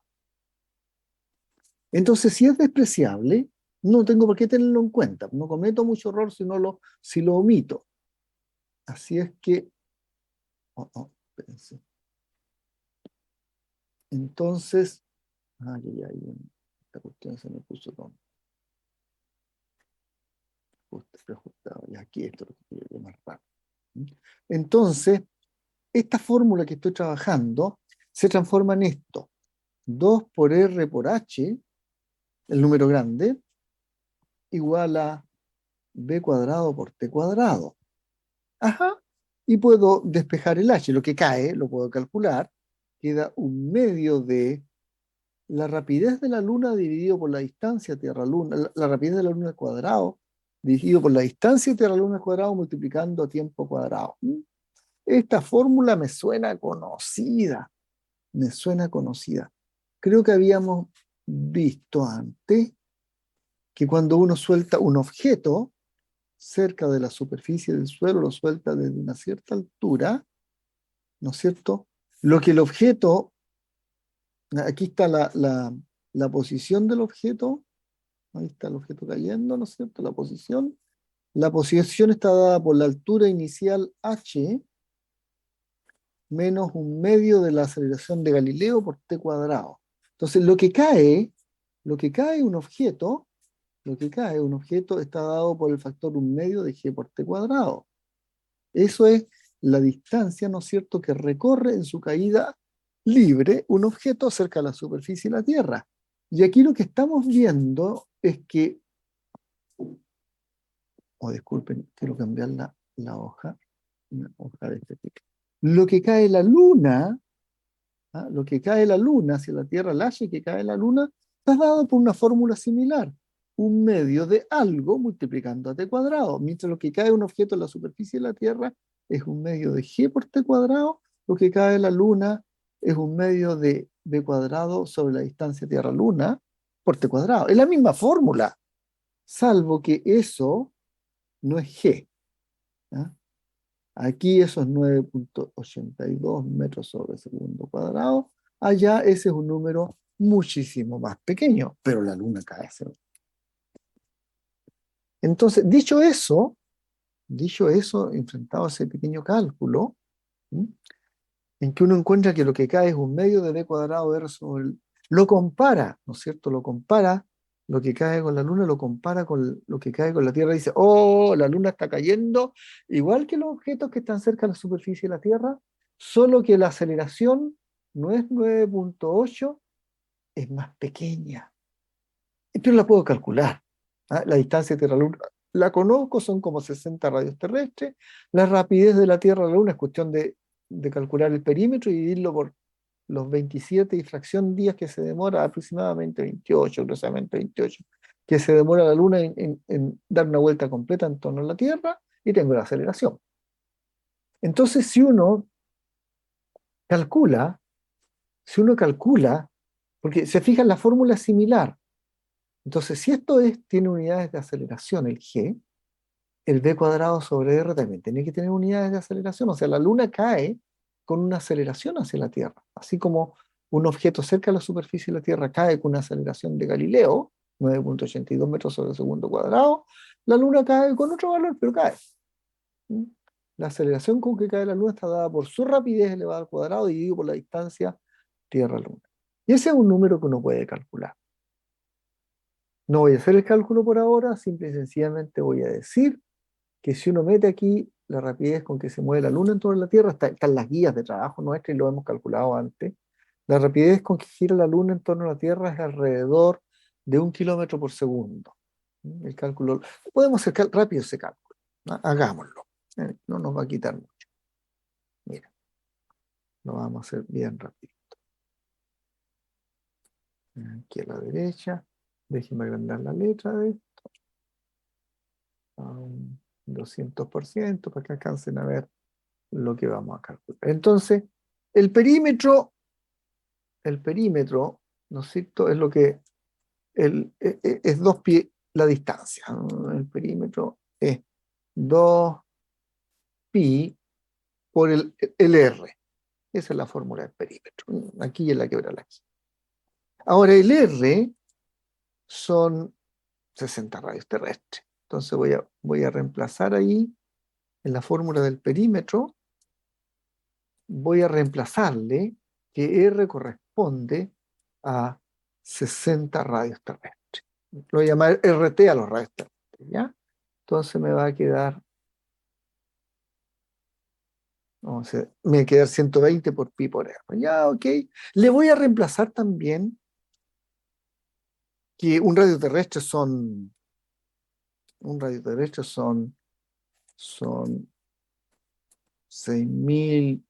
A: Entonces, si es despreciable, no tengo por qué tenerlo en cuenta. No cometo mucho error si lo omito. Así es que... espérense. Entonces... esta cuestión se me puso con... preajustado. Y aquí esto es lo que quiero más rápido. Entonces, esta fórmula que estoy trabajando se transforma en esto. 2 por R por H, el número grande, igual a B cuadrado por T cuadrado. Ajá. Y puedo despejar el H, lo que cae, lo puedo calcular. Queda un medio de la rapidez de la Luna dividido por la distancia Tierra-Luna, la rapidez de la Luna al cuadrado, dividido por la distancia Tierra-Luna al cuadrado, multiplicando tiempo cuadrado. Esta fórmula me suena conocida, me suena conocida. Creo que habíamos visto antes que cuando uno suelta un objeto, cerca de la superficie del suelo, lo suelta desde una cierta altura, ¿no es cierto? Lo que el objeto, aquí está la posición del objeto, ahí está el objeto cayendo, ¿no es cierto? La posición está dada por la altura inicial h menos un medio de la aceleración de Galileo por t cuadrado. Entonces, lo que cae un objeto, está dado por el factor un medio de g por t cuadrado. Eso es la distancia, ¿no es cierto?, que recorre en su caída libre un objeto cerca de la superficie de la Tierra. Y aquí lo que estamos viendo es que, disculpen, quiero cambiar la hoja, una hoja de este tipo. Lo que cae la Luna, lo que cae la Luna hacia la Tierra, el H que cae la Luna, está dado por una fórmula similar, un medio de algo multiplicando a t cuadrado, mientras lo que cae un objeto en la superficie de la Tierra es un medio de g por t cuadrado, lo que cae la Luna es un medio de b cuadrado sobre la distancia Tierra-Luna por t cuadrado. Es la misma fórmula, salvo que eso no es g. ¿Ah? Aquí eso es 9.82 metros sobre segundo cuadrado. Allá ese es un número muchísimo más pequeño, pero la Luna cae a cero. Entonces, dicho eso, enfrentado a ese pequeño cálculo, ¿sí?, en que uno encuentra que lo que cae es un medio de b cuadrado r sobre lo compara, ¿no es cierto? Lo compara, lo que cae con la Luna lo compara con lo que cae con la Tierra y dice, oh, la Luna está cayendo igual que los objetos que están cerca de la superficie de la Tierra, solo que la aceleración no es 9.8, es más pequeña. Pero la puedo calcular. La distancia Tierra-Luna la conozco, son como 60 radios terrestres. La rapidez de la Tierra a la Luna es cuestión de calcular el perímetro y dividirlo por los 27 y fracción días que se demora, aproximadamente 28, gruesamente 28, que se demora la Luna en dar una vuelta completa en torno a la Tierra, y tengo la aceleración. Entonces, calcula, si uno calcula, porque se fija en la fórmula similar, entonces si tiene unidades de aceleración, el g, el v cuadrado sobre r también tiene que tener unidades de aceleración, o sea, la Luna cae con una aceleración hacia la Tierra, así como un objeto cerca de la superficie de la Tierra cae con una aceleración de Galileo, 9.82 metros sobre segundo cuadrado, la Luna cae con otro valor, pero cae. ¿Mm? La aceleración con que cae la Luna está dada por su rapidez elevada al cuadrado dividido por la distancia Tierra-Luna. Y ese es un número que uno puede calcular. No voy a hacer el cálculo por ahora, simple y sencillamente voy a decir que si uno mete aquí la rapidez con que se mueve la Luna en torno a la Tierra, están las guías de trabajo nuestras y lo hemos calculado antes. La rapidez con que gira la Luna en torno a la Tierra es alrededor de 1 kilómetro por segundo. El cálculo, podemos hacer rápido ese cálculo, ¿no? Hagámoslo. No nos va a quitar mucho. Mira, lo vamos a hacer bien rápido. Aquí a la derecha, déjenme agrandar la letra de esto a un 200% para que alcancen a ver lo que vamos a calcular. Entonces, el perímetro, ¿no es cierto?, es lo que es 2 pi la distancia, ¿no? El perímetro es 2 pi por el r. Esa es la fórmula del perímetro. Aquí es la quebra la X. Ahora, el r son 60 radios terrestres. Entonces voy a reemplazar ahí en la fórmula del perímetro, voy a reemplazarle que R corresponde a 60 radios terrestres. Lo voy a llamar RT a los radios terrestres, ¿ya? Entonces me va a quedar, me va a quedar 120 por pi por R. Ya, ok. Le voy a reemplazar también que un radio terrestre son 6.300,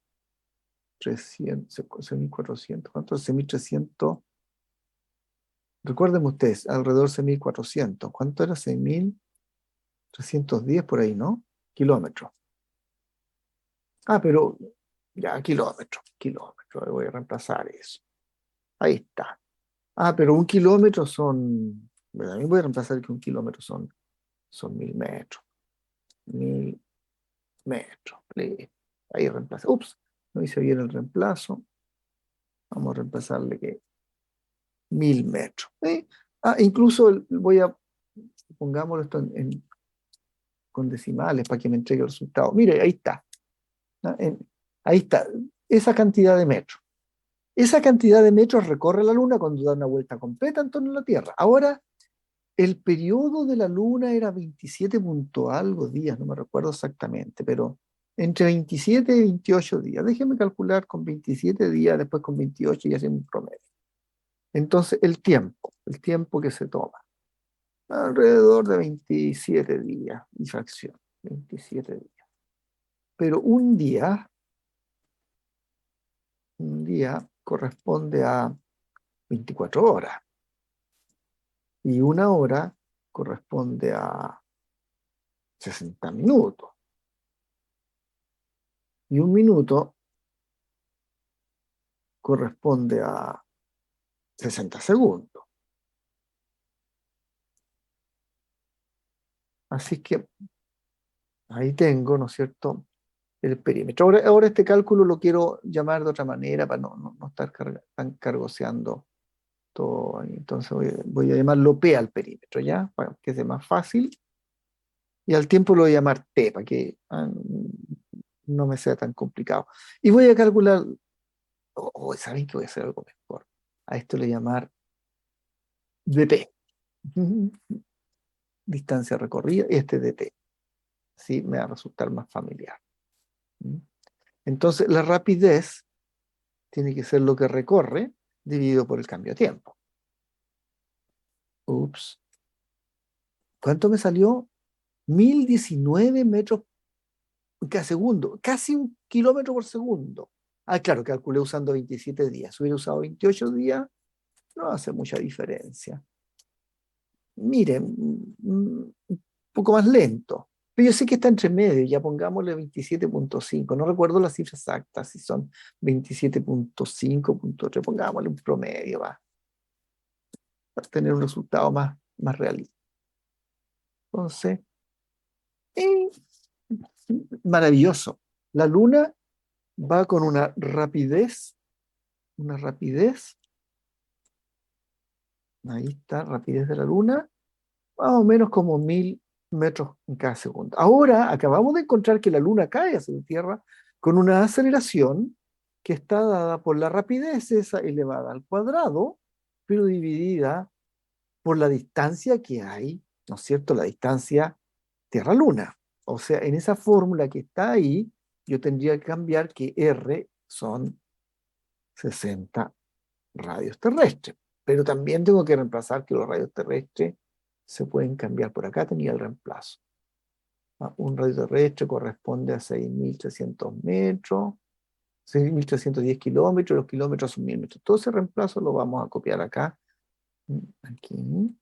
A: 6.400, ¿cuántos? 6.300. Recuérdenme ustedes, alrededor de 6.400. ¿Cuánto era? 6.310 por ahí, ¿no? Kilómetros. Pero ya, kilómetros. Voy a reemplazar eso. Ahí está. Pero un kilómetro son, bueno, a mí voy a reemplazar que un kilómetro son 1.000 metros. metros. Listo. Ahí reemplaza. Ups, no hice bien el reemplazo. Vamos a reemplazarle que 1000 metros. Incluso pongámoslo esto con decimales para que me entregue el resultado. Mire, ahí está. ¿No? Ahí está. Esa cantidad de metros. Esa cantidad de metros recorre la Luna cuando da una vuelta completa en torno a la Tierra. Ahora, el periodo de la Luna era 27 punto algo días, no me recuerdo exactamente, pero entre 27 y 28 días. Déjeme calcular con 27 días, después con 28 y hacemos un promedio. Entonces, el tiempo que se toma, alrededor de 27 días y fracción, 27 días. Pero un día corresponde a 24 horas y una hora corresponde a 60 minutos y un minuto corresponde a 60 segundos. Así que ahí tengo, ¿no es cierto?, el perímetro. Ahora este cálculo lo quiero llamar de otra manera para no estar tan cargoseando todo. Entonces voy a llamarlo P al perímetro, ¿ya? Para que sea más fácil. Y al tiempo lo voy a llamar T, para que no me sea tan complicado. Y voy a calcular, ¿saben que voy a hacer algo mejor? A esto le voy a llamar DT. Distancia recorrida, y este DT. Sí, me va a resultar más familiar. Entonces, la rapidez tiene que ser lo que recorre dividido por el cambio de tiempo. Ups. ¿Cuánto me salió? 1019 metros cada segundo, casi 1 kilómetro por segundo. Claro, calculé usando 27 días. Si hubiera usado 28 días, no hace mucha diferencia. Miren, un poco más lento. Pero yo sé que está entre medio, ya pongámosle 27.5. No recuerdo la cifra exacta, si son 27.5.3, pongámosle un promedio, va, para tener un resultado más realista. Entonces, eh, maravilloso. La Luna va con una rapidez, ahí está, rapidez de la Luna, más o menos como 1000 metros en cada segundo. Ahora acabamos de encontrar que la Luna cae hacia la Tierra con una aceleración que está dada por la rapidez esa elevada al cuadrado, pero dividida por la distancia que hay, ¿no es cierto? La distancia Tierra-Luna. O sea, en esa fórmula que está ahí, yo tendría que cambiar que R son 60 radios terrestres. Pero también tengo que reemplazar que los radios terrestres se pueden cambiar. Por acá tenía el reemplazo. Un radio terrestre corresponde a 6300 metros, 6310 kilómetros, los kilómetros son 1000 metros. Todo ese reemplazo lo vamos a copiar acá. Aquí.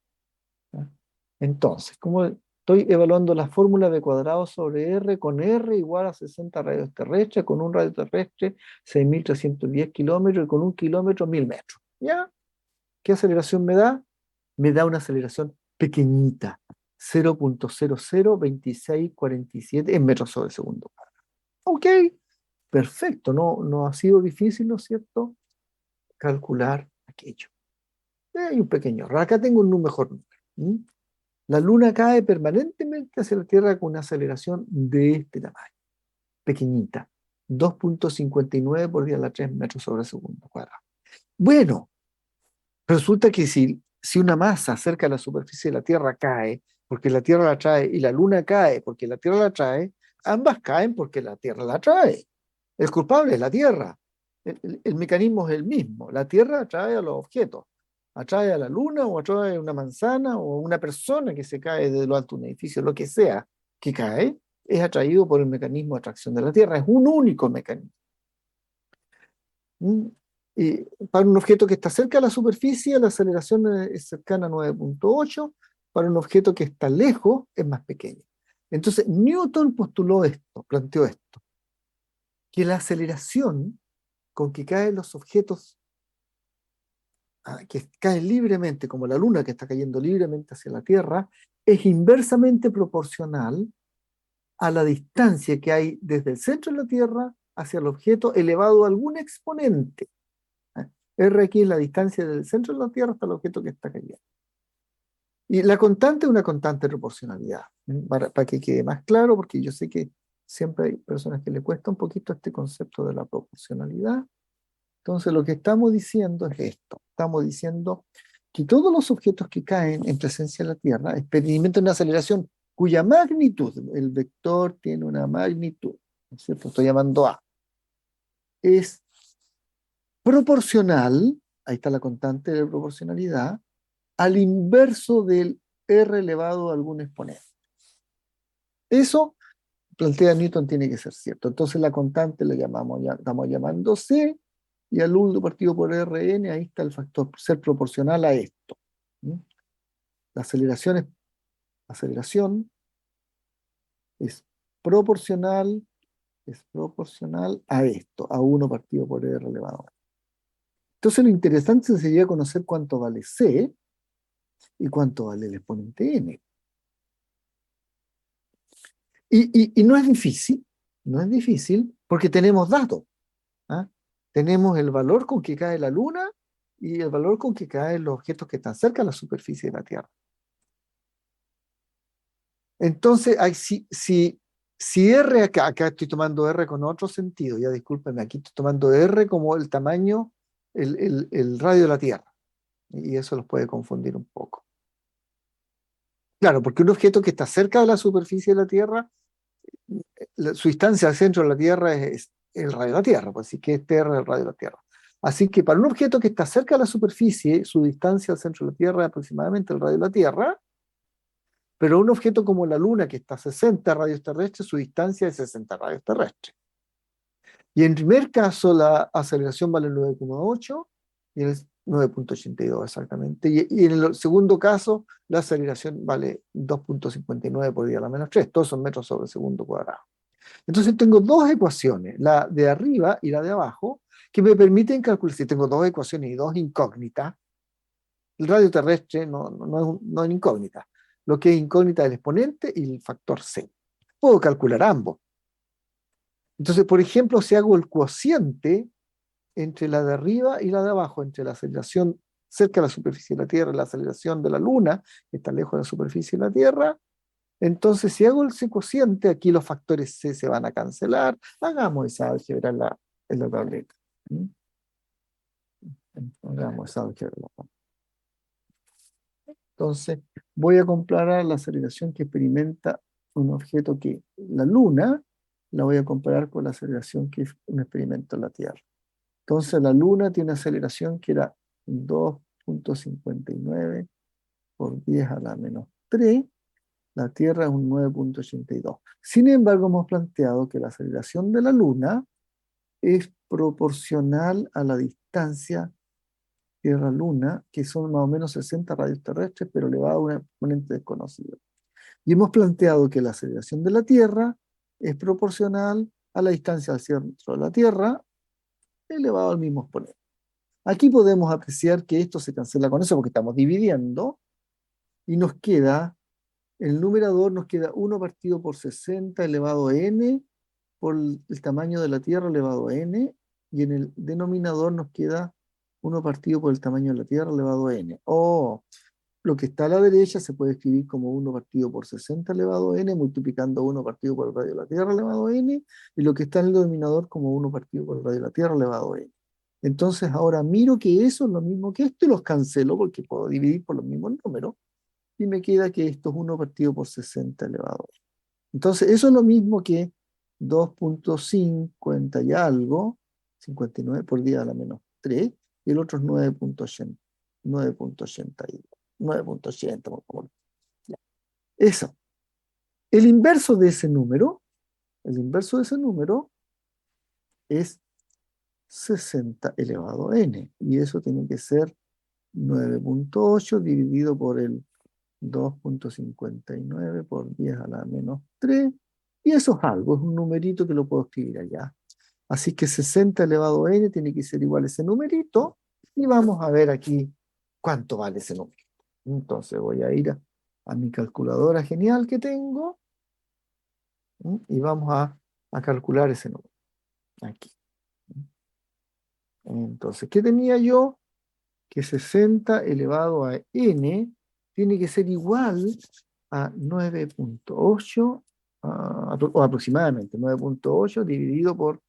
A: Entonces, como estoy evaluando la fórmula de cuadrado sobre R, con R igual a 60 radios terrestres, con un radio terrestre 6310 kilómetros y con un kilómetro 1000 metros. ¿Ya? ¿Qué aceleración me da? Me da una aceleración pequeñita, 0.002647 en metros sobre segundo. Ok, perfecto, no ha sido difícil, ¿no es cierto?, calcular aquello. Hay un pequeño error. Acá tengo un mejor número. La Luna cae permanentemente hacia la Tierra con una aceleración de este tamaño, pequeñita, 2.59 por 10 a la 3 metros sobre segundo cuadrado. Bueno, resulta que si una masa cerca de la superficie de la Tierra cae porque la Tierra la atrae y la Luna cae porque la Tierra la atrae, ambas caen porque la Tierra la atrae. El culpable es la Tierra. El mecanismo es el mismo. La Tierra atrae a los objetos. Atrae a la Luna o atrae a una manzana o a una persona que se cae de lo alto de un edificio, lo que sea que cae, es atraído por el mecanismo de atracción de la Tierra. Es un único mecanismo. Y para un objeto que está cerca de la superficie, la aceleración es cercana a 9.8. Para un objeto que está lejos, es más pequeña. Entonces, Newton postuló esto, planteó esto, que la aceleración con que caen los objetos que caen libremente, como la Luna que está cayendo libremente hacia la Tierra, es inversamente proporcional a la distancia que hay desde el centro de la Tierra hacia el objeto elevado a algún exponente. R aquí es la distancia del centro de la Tierra hasta el objeto que está cayendo. Y la constante es una constante de proporcionalidad, para que quede más claro, porque yo sé que siempre hay personas que le cuesta un poquito este concepto de la proporcionalidad. Entonces lo que estamos diciendo es esto, estamos diciendo que todos los objetos que caen en presencia de la Tierra experimentan una aceleración cuya magnitud, el vector tiene una magnitud, ¿no es cierto? Estoy llamando A, es proporcional, ahí está la constante de proporcionalidad, al inverso del R elevado a algún exponente. Eso, plantea Newton, tiene que ser cierto. Entonces la constante la llamamos, ya, estamos llamando C, y al U partido por Rn, ahí está el factor ser proporcional a esto. La aceleración es proporcional, a esto, a 1 partido por R elevado a. Entonces lo interesante sería conocer cuánto vale C y cuánto vale el exponente n. Y no es difícil, porque tenemos datos. ¿Ah? Tenemos el valor con que cae la Luna y el valor con que caen los objetos que están cerca de la superficie de la Tierra. Entonces, si R acá estoy tomando R con otro sentido, ya discúlpenme, aquí estoy tomando R como el tamaño, el radio de la Tierra, y eso los puede confundir un poco. Claro, porque un objeto que está cerca de la superficie de la Tierra, su distancia al centro de la Tierra es el radio de la Tierra, pues así que este R es el radio de la Tierra. Así que para un objeto que está cerca de la superficie, su distancia al centro de la Tierra es aproximadamente el radio de la Tierra, pero un objeto como la Luna, que está a 60 radios terrestres, su distancia es 60 radios terrestres. Y en primer caso, la aceleración vale 9,8 y en el 9,82 exactamente. Y en el segundo caso, la aceleración vale 2,59 por 10 a la menos 3. Todos son metros sobre segundo cuadrado. Entonces tengo dos ecuaciones, la de arriba y la de abajo, que me permiten calcular. Si tengo dos ecuaciones y dos incógnitas, el radio terrestre no es incógnita. Lo que es incógnita es el exponente y el factor C. Puedo calcular ambos. Entonces, por ejemplo, si hago el cociente entre la de arriba y la de abajo, entre la aceleración cerca de la superficie de la Tierra y la aceleración de la Luna, que está lejos de la superficie de la Tierra, entonces si hago ese cociente, aquí los factores C se van a cancelar. Hagamos esa álgebra en la tableta. Hagamos esa álgebra en la tableta. Entonces, voy a comparar la aceleración que experimenta un objeto que la Luna, la voy a comparar con la aceleración que experimenta la Tierra. Entonces, la Luna tiene una aceleración que era 2,59 por 10 a la menos 3, la Tierra es un 9,82. Sin embargo, hemos planteado que la aceleración de la Luna es proporcional a la distancia Tierra-Luna, que son más o menos 60 radios terrestres, pero elevado a un exponente desconocido. Y hemos planteado que la aceleración de la Tierra es proporcional a la distancia al centro de la Tierra, elevado al mismo exponente. Aquí podemos apreciar que esto se cancela con eso porque estamos dividiendo y nos queda, el numerador nos queda 1 partido por 60 elevado a n por el tamaño de la Tierra elevado a n, y en el denominador nos queda 1 partido por el tamaño de la Tierra elevado a n. O lo que está a la derecha se puede escribir como 1 partido por 60 elevado a n, multiplicando 1 partido por el radio de la Tierra elevado a n, y lo que está en el denominador como 1 partido por el radio de la Tierra elevado a n. Entonces ahora miro que eso es lo mismo que esto y los cancelo porque puedo dividir por los mismos números, y me queda que esto es 1 partido por 60 elevado a n. Entonces eso es lo mismo que 2,50 y algo, 59 por 10 a la menos 3, y el otro es 9,80, 9,80. Eso. El inverso de ese número, es 60 elevado a n, y eso tiene que ser 9,8 dividido por el 2,59 por 10 a la menos 3, y eso es algo, es un numerito que lo puedo escribir allá. Así que 60 elevado a n tiene que ser igual a ese numerito, y vamos a ver aquí cuánto vale ese numerito. Entonces voy a ir a mi calculadora genial que tengo, Y vamos a calcular ese número aquí. Entonces, ¿qué tenía yo? Que 60 elevado a n tiene que ser igual a 9.8, o aproximadamente 9.8 dividido por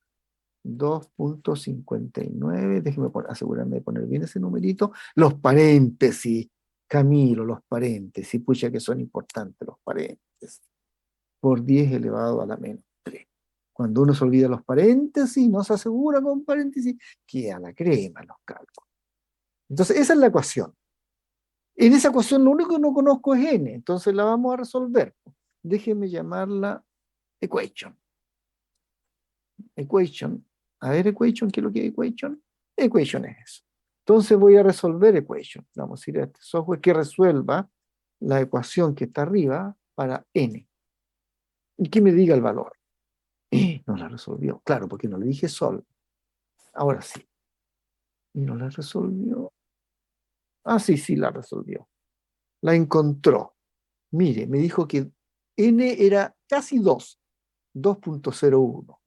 A: 2.59. Déjeme asegurarme de poner bien ese numerito. Los paréntesis, Camilo, los paréntesis, pucha que son importantes los paréntesis. Por 10 elevado a la menos 3. Cuando uno se olvida los paréntesis, no se asegura con paréntesis, queda la crema en los cálculos. Entonces, esa es la ecuación. En esa ecuación lo único que no conozco es n, entonces la vamos a resolver. Déjeme llamarla equation. Equation. A ver, equation, ¿qué es lo que es equation? Equation es eso. Entonces voy a resolver equation. Vamos a ir a este software que resuelva la ecuación que está arriba para n. Y que me diga el valor. No la resolvió. Claro, porque no le dije sol. Ahora sí. Y no la resolvió. Ah, sí, sí, la resolvió. La encontró. Mire, me dijo que n era casi 2, 2.01.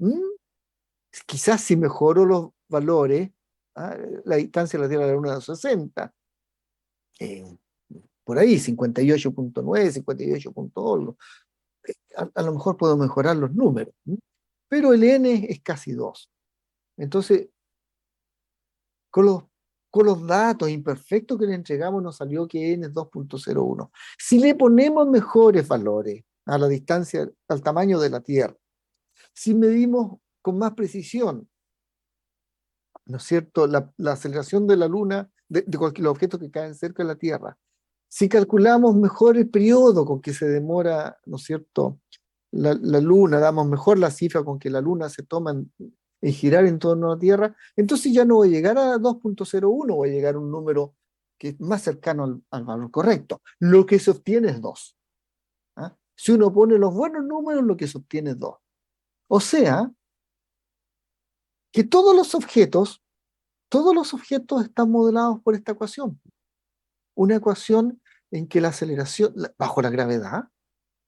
A: Quizás si mejoro los valores, la distancia de la Tierra a la Luna es 60. Eh, por ahí, 58.9, 58 punto algo. A lo mejor puedo mejorar los números. Pero el n es casi 2. Entonces, con los, con los datos imperfectos que le entregamos nos salió que n es 2.01. Si le ponemos mejores valores a la distancia, al tamaño de la Tierra, si medimos con más precisión, ¿no es cierto?, la aceleración de la Luna, de cualquier objeto que caen cerca de la Tierra, si calculamos mejor el periodo con que se demora, ¿no es cierto?, la Luna, damos mejor la cifra con que la Luna se toma en girar en torno a la Tierra, entonces ya no voy a llegar a 2.01, voy a llegar a un número que es más cercano al valor correcto. Lo que se obtiene es 2. Si uno pone los buenos números, lo que se obtiene es 2. O sea, que todos los objetos están modelados por esta ecuación. Una ecuación en que la aceleración, bajo la gravedad,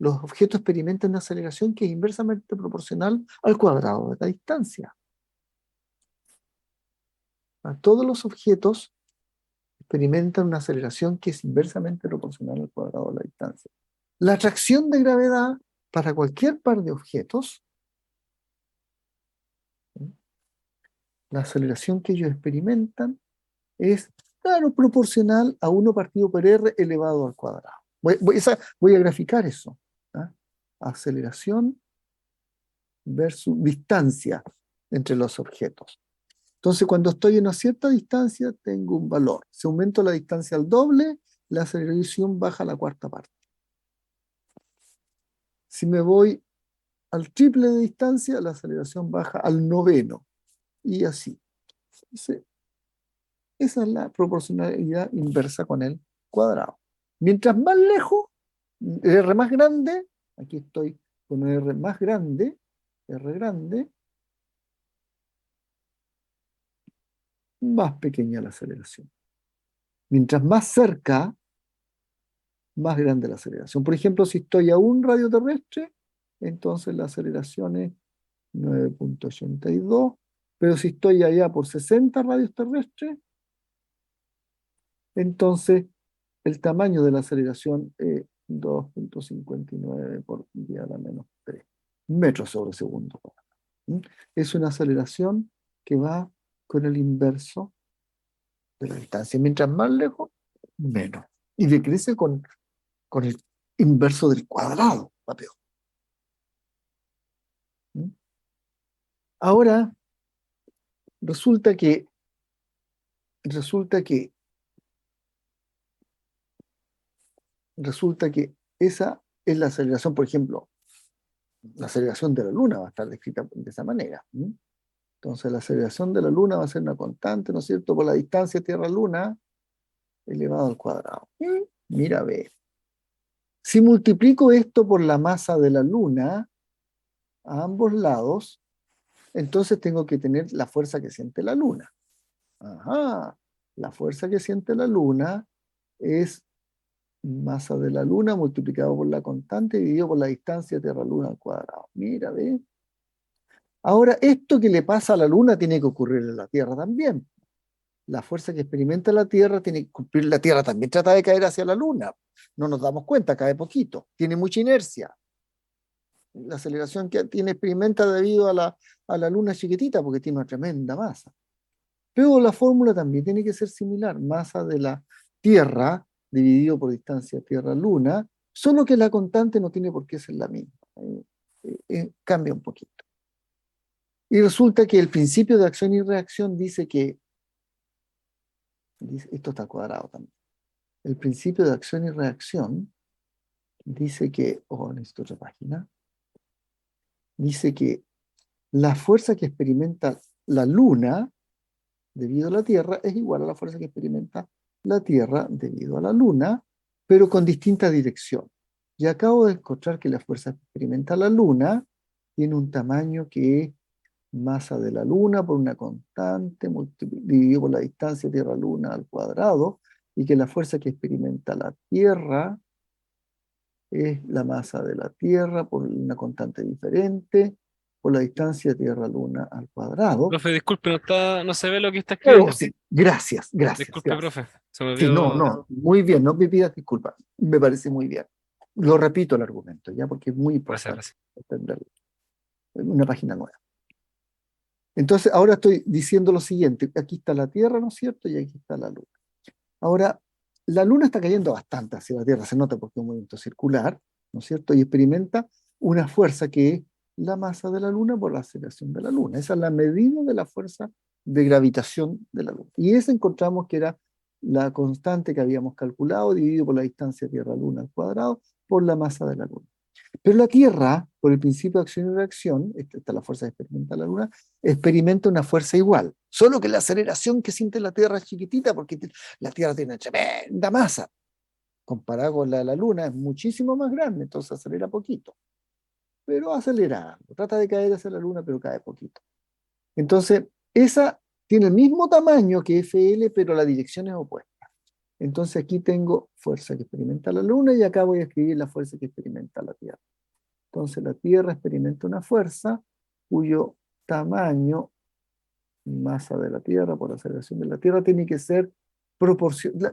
A: los objetos experimentan una aceleración que es inversamente proporcional al cuadrado de la distancia. Todos los objetos experimentan una aceleración que es inversamente proporcional al cuadrado de la distancia. La atracción de gravedad para cualquier par de objetos, la aceleración que ellos experimentan es, claro, proporcional a 1 partido por r elevado al cuadrado. Voy a graficar eso. Aceleración versus distancia entre los objetos. Entonces, cuando estoy en una cierta distancia, tengo un valor. Si aumento la distancia al doble, la aceleración baja a la cuarta parte. Si me voy al triple de distancia, la aceleración baja al noveno. Y así. Esa es la proporcionalidad inversa con el cuadrado. Mientras más lejos, R más grande, aquí estoy con un R más grande, R grande, más pequeña la aceleración. Mientras más cerca, más grande la aceleración. Por ejemplo, si estoy a un radio terrestre, entonces la aceleración es 9.82, pero si estoy allá por 60 radios terrestres, entonces el tamaño de la aceleración es 2.59 por 10 a la menos 3 metros sobre segundo. Es una aceleración que va con el inverso de la distancia. Mientras más lejos, menos. Y decrece con el inverso del cuadrado, va peor. Ahora, resulta que, resulta que, resulta que esa es la aceleración, por ejemplo, la aceleración de la Luna va a estar descrita de esa manera. Entonces, la aceleración de la Luna va a ser una constante, ¿no es cierto?, por la distancia Tierra-Luna elevado al cuadrado. Mira, ve. Si multiplico esto por la masa de la Luna a ambos lados, entonces tengo que tener la fuerza que siente la Luna. Ajá, la fuerza que siente la Luna es masa de la Luna multiplicado por la constante dividido por la distancia Tierra-Luna al cuadrado. Mira, ¿ves? Ahora, esto que le pasa a la Luna tiene que ocurrir en la Tierra también. La fuerza que experimenta la Tierra tiene que cumplir. La Tierra también trata de caer hacia la Luna. No nos damos cuenta, cae poquito. Tiene mucha inercia. La aceleración que tiene experimenta debido a la Luna chiquitita porque tiene una tremenda masa. Pero la fórmula también tiene que ser similar. Masa de la Tierra dividido por distancia Tierra-Luna, solo que la constante no tiene por qué ser la misma. Cambia un poquito. Y resulta que el principio de acción y reacción dice que, esto está cuadrado también, el principio de acción y reacción dice que, necesito otra página, dice que la fuerza que experimenta la Luna debido a la Tierra es igual a la fuerza que experimenta la Tierra debido a la Luna, pero con distinta dirección. Y acabo de encontrar que la fuerza que experimenta la Luna tiene un tamaño que es masa de la Luna por una constante dividido por la distancia Tierra-Luna al cuadrado, y que la fuerza que experimenta la Tierra es la masa de la Tierra por una constante diferente por la distancia Tierra-Luna al cuadrado.
B: Profe, disculpe, no se ve lo que está
A: Oh,
B: escribiendo.
A: sí, gracias, gracias,
B: Disculpe,
A: gracias.
B: profe. Se me
A: Sí, no,
B: olvidó.
A: no, muy bien, no me pidas disculpas, me parece muy bien. Lo repito el argumento, ya, porque es muy
B: Gracias,
A: importante
B: gracias.
A: entenderlo. Una página nueva. Entonces, ahora estoy diciendo lo siguiente, aquí está la Tierra, ¿no es cierto? Y aquí está la Luna. Ahora, la Luna está cayendo bastante hacia la Tierra, se nota porque es un movimiento circular, ¿no es cierto? Y experimenta una fuerza que es la masa de la Luna por la aceleración de la Luna. Esa es la medida de la fuerza de gravitación de la Luna. Y esa encontramos que era la constante que habíamos calculado, dividido por la distancia Tierra-Luna al cuadrado, por la masa de la Luna. Pero la Tierra, por el principio de acción y reacción, esta es la fuerza que experimenta la Luna, experimenta una fuerza igual. Solo que la aceleración que siente la Tierra es chiquitita porque la Tierra tiene una tremenda masa. Comparada con la de la Luna es muchísimo más grande, entonces acelera poquito. Pero acelera, trata de caer hacia la Luna, pero cae poquito. Entonces, esa tiene el mismo tamaño que FL, pero la dirección es opuesta. Entonces aquí tengo fuerza que experimenta la Luna y acá voy a escribir la fuerza que experimenta la Tierra. Entonces la Tierra experimenta una fuerza cuyo tamaño, masa de la Tierra por aceleración de la Tierra, tiene que ser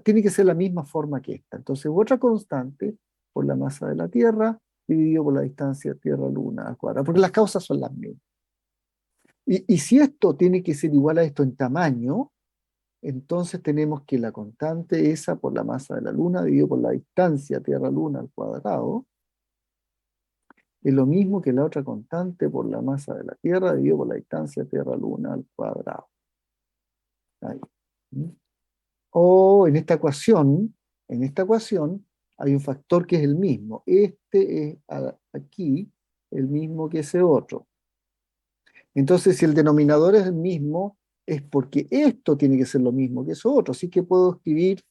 A: tiene que ser la misma forma que esta. Entonces otra constante por la masa de la Tierra dividido por la distancia Tierra-Luna al cuadrado, porque las causas son las mismas. Y si esto tiene que ser igual a esto en tamaño, entonces tenemos que la constante esa por la masa de la Luna dividido por la distancia Tierra-Luna al cuadrado es lo mismo que la otra constante por la masa de la Tierra dividido por la distancia Tierra-Luna al cuadrado. Ahí. O en esta ecuación hay un factor que es el mismo. Este es aquí el mismo que ese otro. Entonces, si el denominador es el mismo, es porque esto tiene que ser lo mismo que eso otro. Así que puedo escribir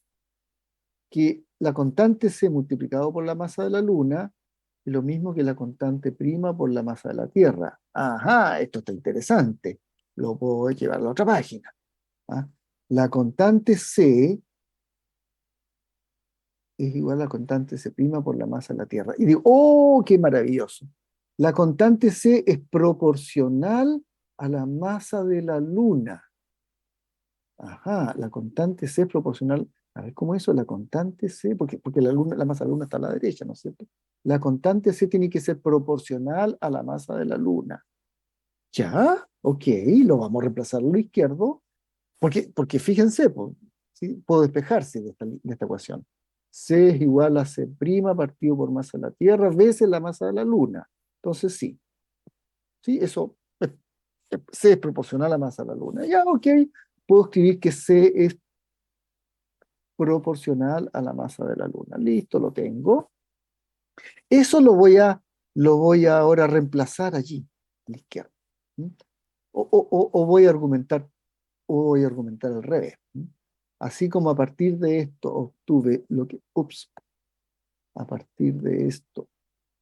A: que la constante C multiplicado por la masa de la Luna es lo mismo que la constante prima por la masa de la Tierra. Ajá, esto está interesante. Lo puedo llevar a la otra página. ¿Ah? La constante C es igual a la constante C' por la masa de la Tierra. Y digo, ¡oh, qué maravilloso! La constante C es proporcional a la masa de la Luna. Ajá, la constante C es proporcional. A ver, ¿cómo es eso? La constante C, porque la masa de la Luna está a la derecha, ¿no es cierto? La constante C tiene que ser proporcional a la masa de la Luna. ¿Ya? Ok, lo vamos a reemplazar a lo izquierdo, porque fíjense, pues, ¿sí? Puedo despejarse de esta ecuación. C es igual a C' partido por masa de la Tierra veces la masa de la Luna. Entonces sí, ¿sí? Eso, C es proporcional a la masa de la Luna. Ya, ok, puedo escribir que C es proporcional a la masa de la Luna. Listo, lo tengo. Eso lo voy a ahora reemplazar allí, a la izquierda. ¿Mm? O voy a argumentar al revés. ¿Mm? Así como a partir de esto obtuve a partir de esto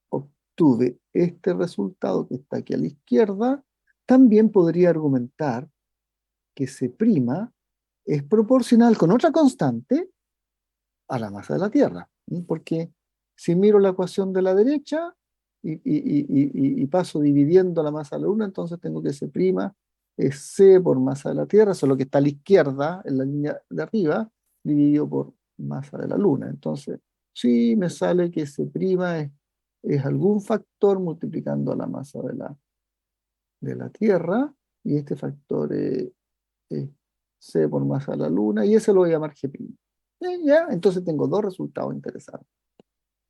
A: obtuve este resultado que está aquí a la izquierda, también podría argumentar que C' es proporcional con otra constante a la masa de la Tierra. Porque si miro la ecuación de la derecha y paso dividiendo la masa de la Luna, entonces tengo que C' es C por masa de la Tierra, solo que está a la izquierda, en la línea de arriba, dividido por masa de la Luna. Entonces, sí me sale que C' es algún factor multiplicando la masa de la Tierra, y este factor es C por masa de la Luna, y ese lo voy a llamar G'. Ya, entonces tengo dos resultados interesantes.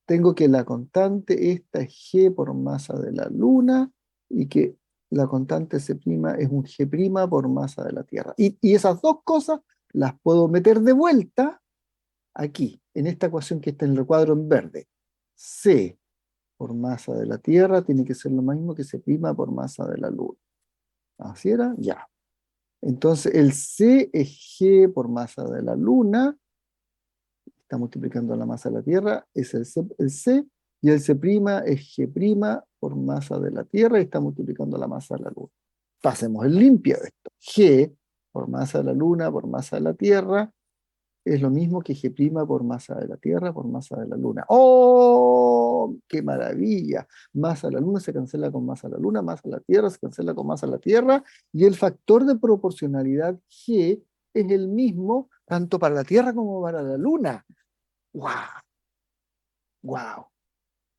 A: Tengo que la constante esta es G por masa de la Luna, y que la constante C' es un G' por masa de la Tierra. Y esas dos cosas las puedo meter de vuelta aquí, en esta ecuación que está en el recuadro en verde. C por masa de la Tierra tiene que ser lo mismo que C' por masa de la Luna. ¿Así era? Ya. Entonces el C es G por masa de la Luna, está multiplicando la masa de la Tierra, es el C, y el C' es G' por masa de la Tierra y está multiplicando la masa de la Luna. Pasemos el limpio de esto. G por masa de la Luna por masa de la Tierra es lo mismo que G' por masa de la Tierra por masa de la Luna. ¡Oh! ¡Qué maravilla! Masa de la Luna se cancela con masa de la Luna, masa de la Tierra se cancela con masa de la Tierra, y el factor de proporcionalidad G es el mismo tanto para la Tierra como para la Luna. ¡Wow! ¡Wow!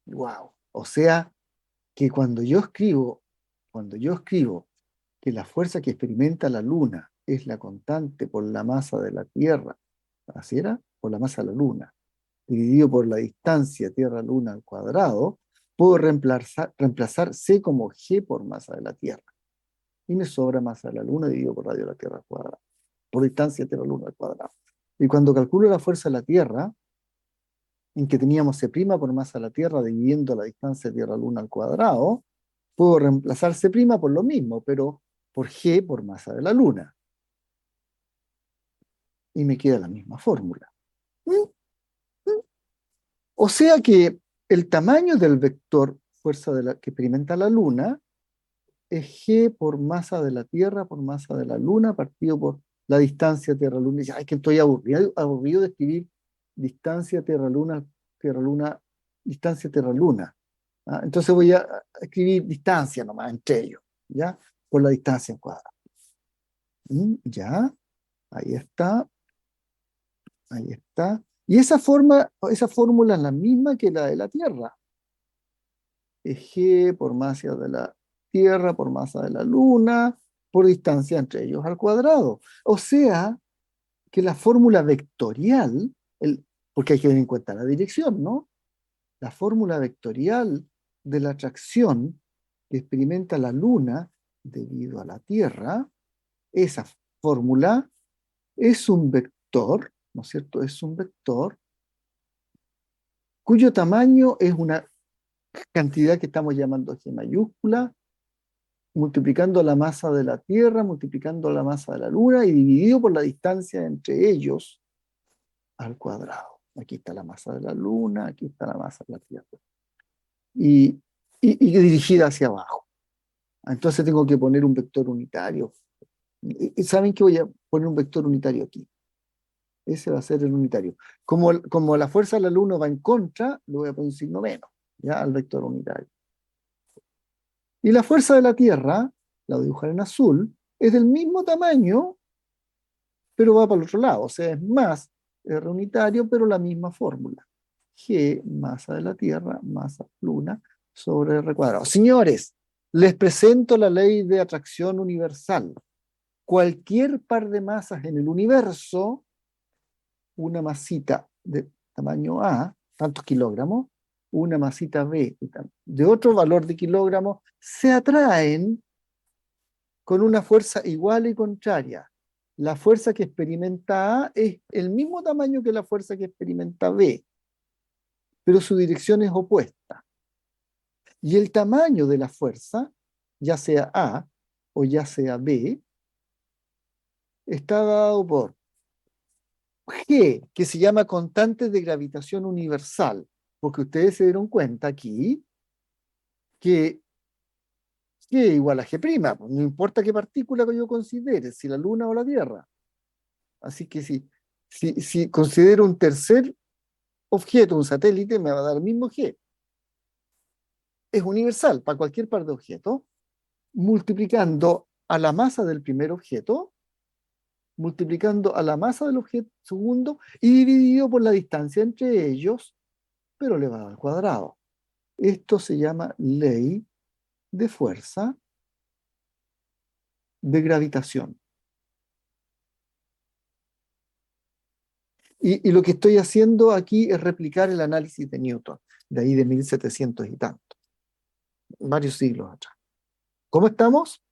A: ¡Wow! O sea que cuando yo escribo que la fuerza que experimenta la Luna es la constante por la masa de la Tierra, ¿así era? Por la masa de la Luna, dividido por la distancia Tierra-Luna al cuadrado, puedo reemplazar C como G por masa de la Tierra. Y me sobra masa de la Luna dividido por radio de la Tierra al cuadrado, por distancia Tierra-Luna al cuadrado. Y cuando calculo la fuerza de la Tierra, en que teníamos C' por masa de la Tierra dividiendo la distancia Tierra-Luna al cuadrado, puedo reemplazar C' por lo mismo, pero por G por masa de la Luna. Y me queda la misma fórmula. ¿Mm? O sea que el tamaño del vector fuerza que experimenta la Luna es G por masa de la Tierra por masa de la Luna partido por la distancia Tierra-Luna. Y dice, ay, que estoy aburrido de escribir distancia Tierra-Luna, Tierra-Luna, distancia Tierra-Luna. ¿Ah? Entonces voy a escribir distancia nomás entre ellos, ¿ya? Por la distancia en cuadrado. Ya, ahí está, ahí está. Y esa fórmula es la misma que la de la Tierra. Es G por masa de la Tierra por masa de la Luna por distancia entre ellos al cuadrado. O sea, que la fórmula vectorial, porque hay que tener en cuenta la dirección, ¿no? La fórmula vectorial de la atracción que experimenta la Luna debido a la Tierra, esa fórmula es un vector, ¿no es cierto? Es un vector cuyo tamaño es una cantidad que estamos llamando G mayúscula, multiplicando la masa de la Tierra, multiplicando la masa de la Luna y dividido por la distancia entre ellos al cuadrado. Aquí está la masa de la Luna, aquí está la masa de la Tierra. Y dirigida hacia abajo. Entonces tengo que poner un vector unitario. ¿Saben qué? Voy a poner un vector unitario aquí. Ese va a ser el unitario. Como la fuerza de la Luna va en contra, le voy a poner un signo menos, ya, al vector unitario. Y la fuerza de la Tierra, la voy a dibujar en azul, es del mismo tamaño, pero va para el otro lado. O sea, es más R unitario, pero la misma fórmula. G, masa de la Tierra, masa Luna, sobre R cuadrado. Señores, les presento la ley de atracción universal. Cualquier par de masas en el universo, una masita de tamaño A, tantos kilogramos, una masita B de otro valor de kilogramos, se atraen con una fuerza igual y contraria. La fuerza que experimenta A es el mismo tamaño que la fuerza que experimenta B, pero su dirección es opuesta. Y el tamaño de la fuerza, ya sea A o ya sea B, está dado por G, que se llama constante de gravitación universal, porque ustedes se dieron cuenta aquí que G igual a G', pues no importa qué partícula que yo considere, si la Luna o la Tierra. Así que si considero un tercer objeto, un satélite, me va a dar el mismo G. Es universal para cualquier par de objetos, multiplicando a la masa del primer objeto, multiplicando a la masa del objeto segundo y dividido por la distancia entre ellos, pero elevado al cuadrado. Esto se llama ley de fuerza de gravitación. Y lo que estoy haciendo aquí es replicar el análisis de Newton, de ahí de 1700 y tanto, varios siglos atrás. ¿Cómo estamos?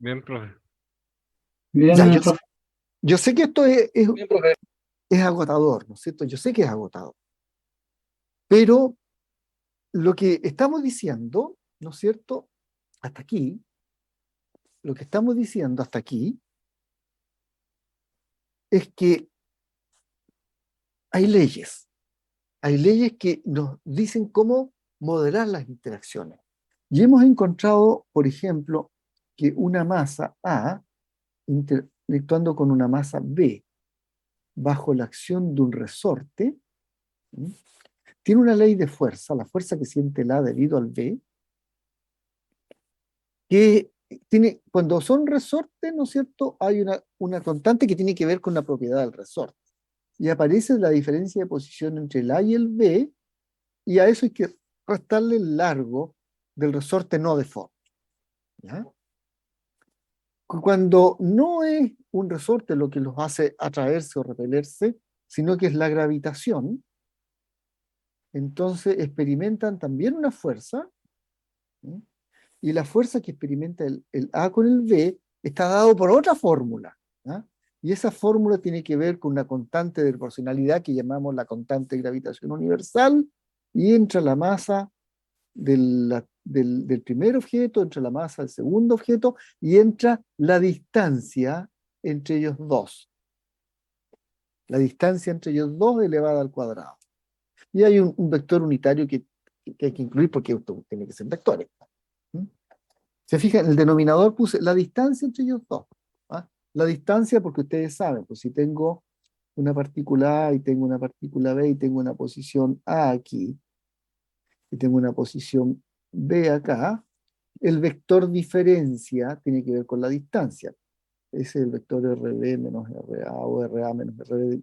B: Bien, profe.
A: Ya,
C: Bien, profe.
A: yo sé que esto
C: Bien, profe.
A: es agotador, ¿no es cierto? Yo sé que es agotador, pero lo que estamos diciendo, ¿no es cierto? Hasta aquí, lo que estamos diciendo hasta aquí es que hay leyes que nos dicen cómo moderar las interacciones. Y hemos encontrado, por ejemplo, que una masa A, interactuando con una masa B, bajo la acción de un resorte, ¿sí?, tiene una ley de fuerza, la fuerza que siente el A debido al B, que tiene, cuando son resortes, ¿no es cierto?, hay una constante que tiene que ver con la propiedad del resorte. Y aparece la diferencia de posición entre el A y el B, y a eso hay que restarle el largo del resorte no deforme, ¿ya? Cuando no es un resorte lo que los hace atraerse o repelerse, sino que es la gravitación, entonces experimentan también una fuerza, ¿sí?, y la fuerza que experimenta el A con el B está dado por otra fórmula, ¿ya? Y esa fórmula tiene que ver con una constante de proporcionalidad que llamamos la constante de gravitación universal, y entra la masa del primer objeto, entra la masa del segundo objeto, y entra la distancia entre ellos dos. La distancia entre ellos dos elevada al cuadrado. Y hay un vector unitario que hay que incluir porque esto tiene que ser vectores. ¿Mm? Se fijan, en el denominador puse la distancia entre ellos dos. ¿Ah? La distancia porque ustedes saben, pues si tengo una partícula A y tengo una partícula B y tengo una posición A aquí y tengo una posición B acá, el vector diferencia tiene que ver con la distancia. Ese es el vector RB menos RA o RA menos RB,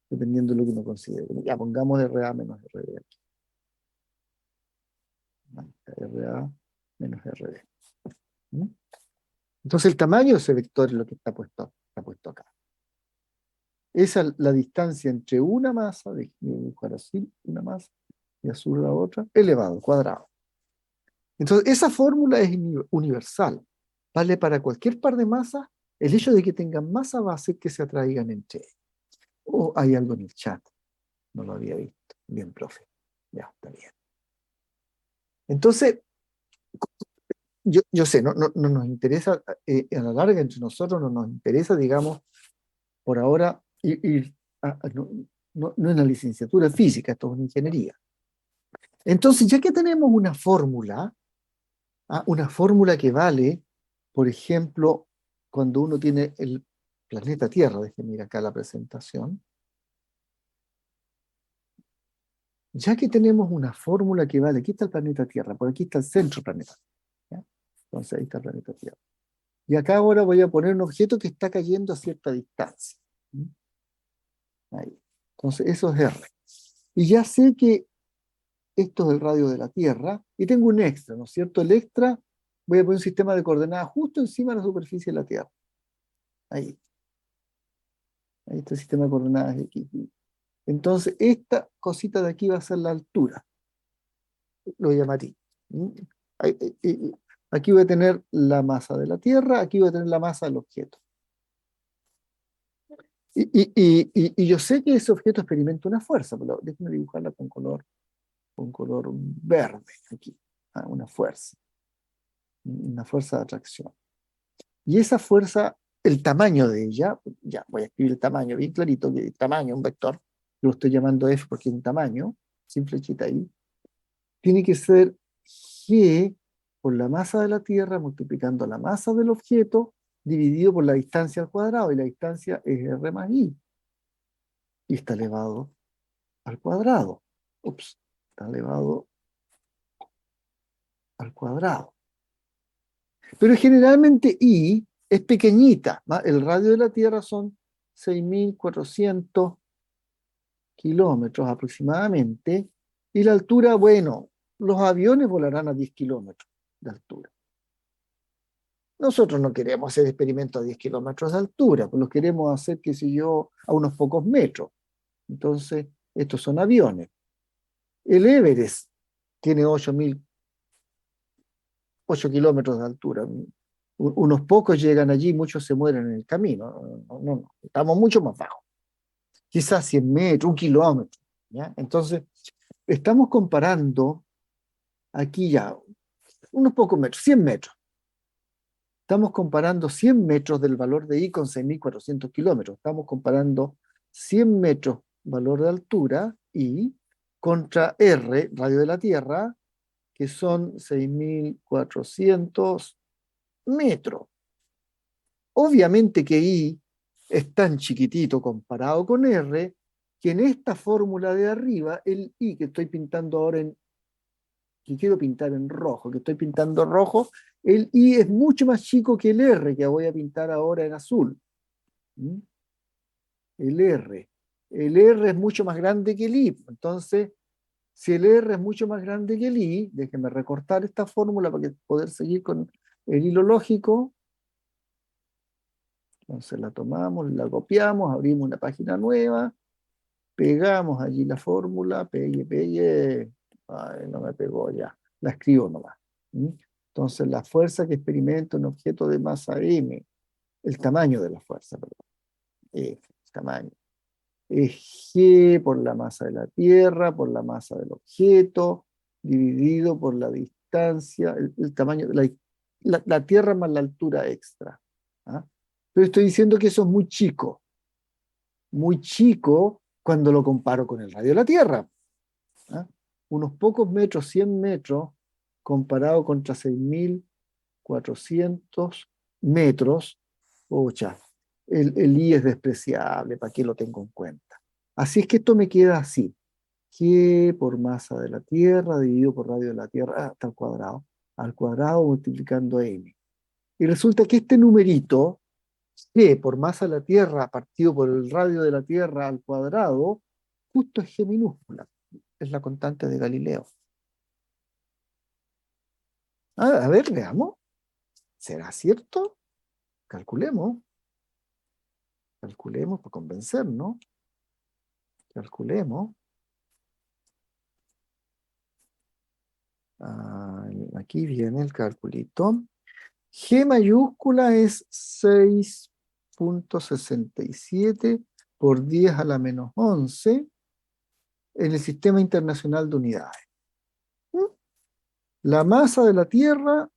A: dependiendo de lo que uno considere. Ya pongamos RA menos RB aquí. RA menos RB. ¿Mm? Entonces el tamaño de ese vector es lo que está puesto acá. Esa es la distancia entre una masa, déjenme dibujar así, una masa, y azul la otra, elevado al cuadrado. Entonces esa fórmula es universal. Vale para cualquier par de masas el hecho de que tengan masa base que se atraigan entre ellos. O hay algo en el chat. No lo había visto. Bien, profe. Ya, está bien. Entonces, yo sé, no nos interesa, a la larga entre nosotros no nos interesa, digamos, por ahora, no en la licenciatura en física, esto es en ingeniería. Entonces, ya que tenemos una fórmula que vale, por ejemplo, cuando uno tiene el planeta Tierra, déjenme ir acá a la presentación, ya que tenemos una fórmula que vale, aquí está el planeta Tierra, por aquí está el centro planeta, ¿ya? Entonces ahí está el planeta Tierra. Y acá ahora voy a poner un objeto que está cayendo a cierta distancia. ¿Mm? Ahí. Entonces eso es R. Y ya sé que esto es el radio de la Tierra, y tengo un extra, ¿no es cierto? El extra, voy a poner un sistema de coordenadas justo encima de la superficie de la Tierra. Ahí. Ahí está el sistema de coordenadas X. Entonces, esta cosita de aquí va a ser la altura. Lo llamaría. ¿Mm? Aquí voy a tener la masa de la Tierra, aquí voy a tener la masa del objeto. Y yo sé que ese objeto experimenta una fuerza, pero déjenme dibujarla con color verde aquí. Una fuerza de atracción. Y esa fuerza, el tamaño de ella, ya voy a escribir el tamaño bien clarito, que el tamaño, un vector, lo estoy llamando F porque es un tamaño, sin flechita ahí, tiene que ser G por la masa de la Tierra multiplicando la masa del objeto dividido por la distancia al cuadrado, y la distancia es R más I. y está elevado al cuadrado. Ups, está elevado al cuadrado. Pero generalmente I es pequeñita, ¿va? El radio de la Tierra son 6.400 kilómetros aproximadamente, y la altura, bueno, los aviones volarán a 10 kilómetros de altura. Nosotros no queremos hacer experimentos a 10 kilómetros de altura, pues los queremos hacer, qué sé yo, a unos pocos metros. Entonces, estos son aviones. El Everest tiene 8 kilómetros de altura. Unos pocos llegan allí, muchos se mueren en el camino. No, estamos mucho más bajos. Quizás 100 metros, 1 kilómetro. ¿Ya? Entonces, estamos comparando aquí ya unos pocos metros, 100 metros. Estamos comparando 100 metros del valor de I con 6.400 kilómetros. Estamos comparando 100 metros valor de altura I contra R, radio de la Tierra, que son 6.400 metros. Obviamente que I es tan chiquitito comparado con R, que en esta fórmula de arriba, el I que estoy pintando ahora que quiero pintar en rojo, que estoy pintando rojo, el I es mucho más chico que el R, que voy a pintar ahora en azul. ¿Mm? El R. El R es mucho más grande que el I. Entonces, si el R es mucho más grande que el I, déjenme recortar esta fórmula para poder seguir con el hilo lógico. Entonces la tomamos, la copiamos, abrimos una página nueva, pegamos allí la fórmula, pegue. Ay, no me pegó ya. La escribo nomás. ¿Mm? Entonces, la fuerza que experimenta un objeto de masa m, el tamaño de la fuerza, perdón, el tamaño, es g por la masa de la Tierra, por la masa del objeto, dividido por la distancia, el tamaño, la Tierra más la altura extra. ¿Ah? Pero estoy diciendo que eso es muy chico cuando lo comparo con el radio de la Tierra. ¿Ah? Unos pocos metros, 100 metros, comparado contra 6.400 metros, ocha, el I es despreciable, ¿para qué lo tengo en cuenta? Así es que esto me queda así, G por masa de la Tierra dividido por radio de la Tierra hasta al cuadrado multiplicando M. Y resulta que este numerito, G por masa de la Tierra partido por el radio de la Tierra al cuadrado, justo es G minúscula, es la constante de Galileo. A ver, veamos. ¿Será cierto? Calculemos. Calculemos para convencernos. Calculemos. Aquí viene el calculito. G mayúscula es 6.67 por 10 a la menos 11 en el Sistema Internacional de Unidades. La masa de la Tierra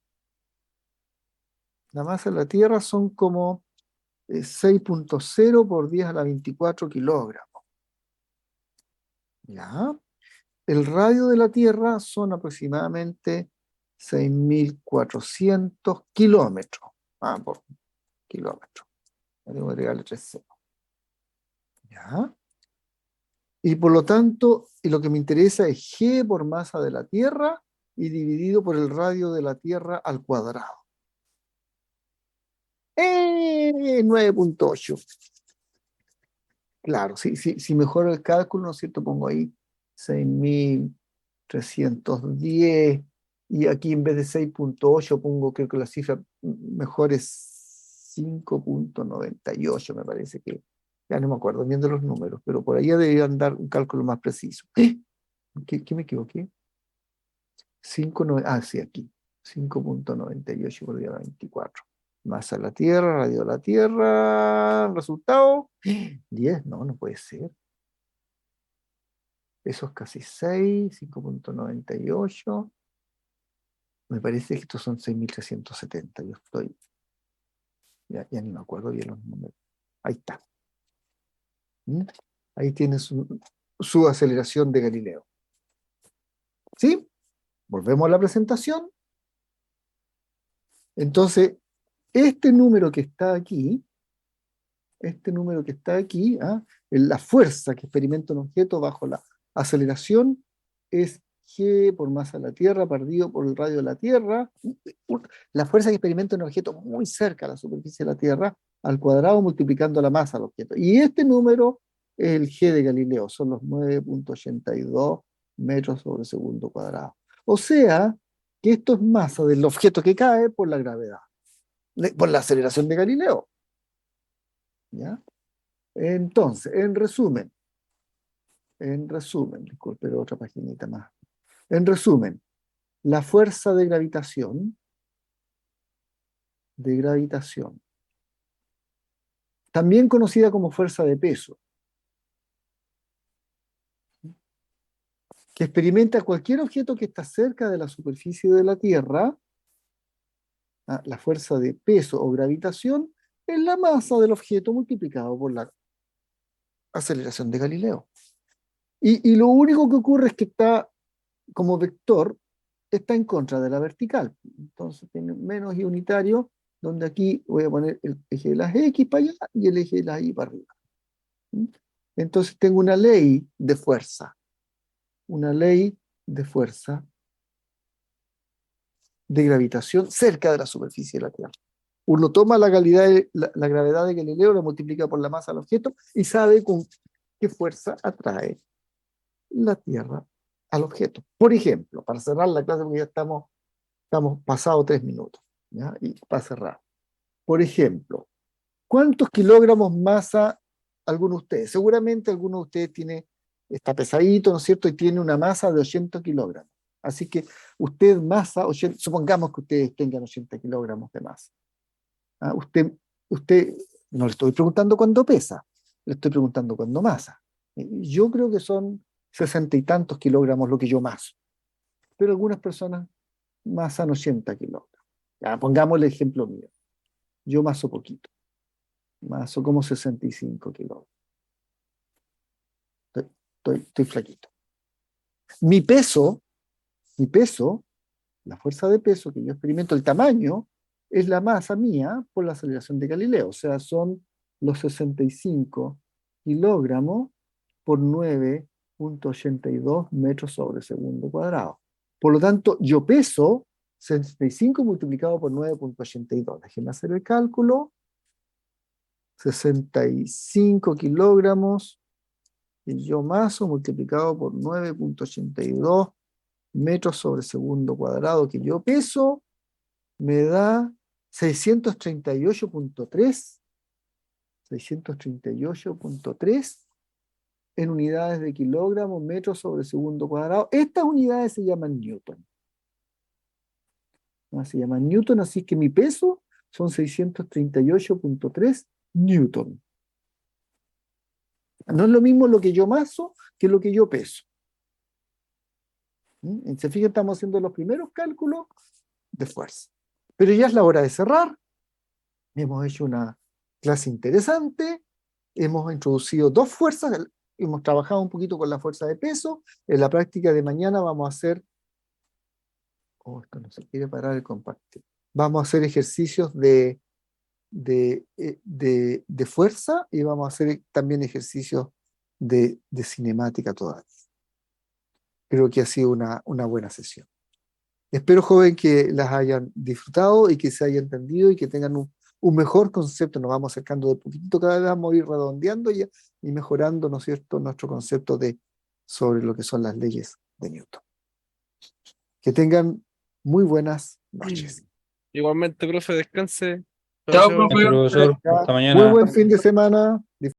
A: son como 6.0 por 10 a la 24 kilogramos. ¿Ya? El radio de la Tierra son aproximadamente 6.400 kilómetros. Por kilómetro. Tengo que agregarle 3 ceros. ¿Ya? Y por lo tanto, lo que me interesa es G por masa de la Tierra y dividido por el radio de la Tierra al cuadrado. 9.8. Claro, si mejoro el cálculo, ¿no es cierto? Pongo ahí 6.310 y aquí en vez de 6.8 pongo, creo que la cifra mejor es 5.98, me parece que, ya no me acuerdo bien de los números, pero por ahí deberían dar un cálculo más preciso. ¿Qué me equivoqué? Sí, aquí, 5.98 por día 24. Masa de la Tierra, radio de la Tierra, resultado, 10, no puede ser. Eso es casi 6, 5.98. Me parece que estos son 6.370. Yo estoy, ya ni me acuerdo bien los números. Ahí está. ¿Mm? Ahí tiene su aceleración de Galileo. ¿Sí? Volvemos a la presentación. Entonces, este número que está aquí este número que está aquí, la fuerza que experimenta un objeto bajo la aceleración es G por masa de la Tierra partido por el radio de la Tierra. La fuerza que experimenta un objeto muy cerca a la superficie de la Tierra al cuadrado multiplicando la masa del objeto. Y este número es el G de Galileo, son los 9.82 metros sobre segundo cuadrado. O sea, que esto es masa del objeto que cae por la gravedad, por la aceleración de Galileo. ¿Ya? Entonces, en resumen, disculpe, otra paginita más. En resumen, la fuerza de gravitación, también conocida como fuerza de peso, que experimenta cualquier objeto que está cerca de la superficie de la Tierra, la fuerza de peso o gravitación es la masa del objeto multiplicado por la aceleración de Galileo. Y lo único que ocurre es que está como vector, está en contra de la vertical. Entonces tiene menos y unitario, donde aquí voy a poner el eje de las X para allá y el eje de las Y para arriba. Entonces tengo una ley de fuerza de gravitación cerca de la superficie de la Tierra. Uno toma la gravedad de Galileo, la multiplica por la masa del objeto y sabe con qué fuerza atrae la Tierra al objeto. Por ejemplo, para cerrar la clase, porque ya estamos pasados 3 minutos, ¿ya? Y para cerrar. Por ejemplo, ¿cuántos kilogramos masa alguno de ustedes? Seguramente alguno de ustedes está pesadito, ¿no es cierto? Y tiene una masa de 80 kilogramos. Así que usted masa, supongamos que ustedes tengan 80 kilogramos de masa. Usted, no le estoy preguntando cuánto pesa, le estoy preguntando cuánto masa. Yo creo que son 60 y tantos kilogramos lo que yo maso. Pero algunas personas masan 80 kilogramos. Ya, pongamos el ejemplo mío. Yo maso poquito. Maso como 65 kilogramos. Estoy flaquito. Mi peso, la fuerza de peso que yo experimento, el tamaño, es la masa mía por la aceleración de Galileo. O sea, son los 65 kilogramos por 9.82 metros sobre segundo cuadrado. Por lo tanto, yo peso 65 multiplicado por 9.82. Déjenme hacer el cálculo. 65 kilogramos y yo maso multiplicado por 9.82 metros sobre segundo cuadrado que yo peso, me da 638.3 en unidades de kilogramos, metros sobre segundo cuadrado. Estas unidades se llaman Newton. Se llaman Newton, así que mi peso son 638.3 Newton. No es lo mismo lo que yo maso que lo que yo peso. Se fijan, estamos haciendo los primeros cálculos de fuerza. Pero ya es la hora de cerrar. Hemos hecho una clase interesante. Hemos introducido 2 fuerzas. Hemos trabajado un poquito con la fuerza de peso. En la práctica de mañana vamos a hacer... esto no se quiere parar el compartir. Vamos a hacer ejercicios de fuerza y vamos a hacer también ejercicios de cinemática todavía. Creo que ha sido una buena sesión. Espero, joven, que las hayan disfrutado y que se hayan entendido y que tengan un mejor concepto. Nos vamos acercando de poquito, cada vez vamos a ir redondeando y mejorando, ¿no es cierto?, nuestro concepto sobre lo que son las leyes de Newton. Que tengan muy buenas noches.
B: Igualmente, profe, descanse.
C: Chao,
B: Chao.
C: profe.
D: Profesor,
A: Ya,
D: hasta
A: muy
D: mañana.
A: buen fin de semana.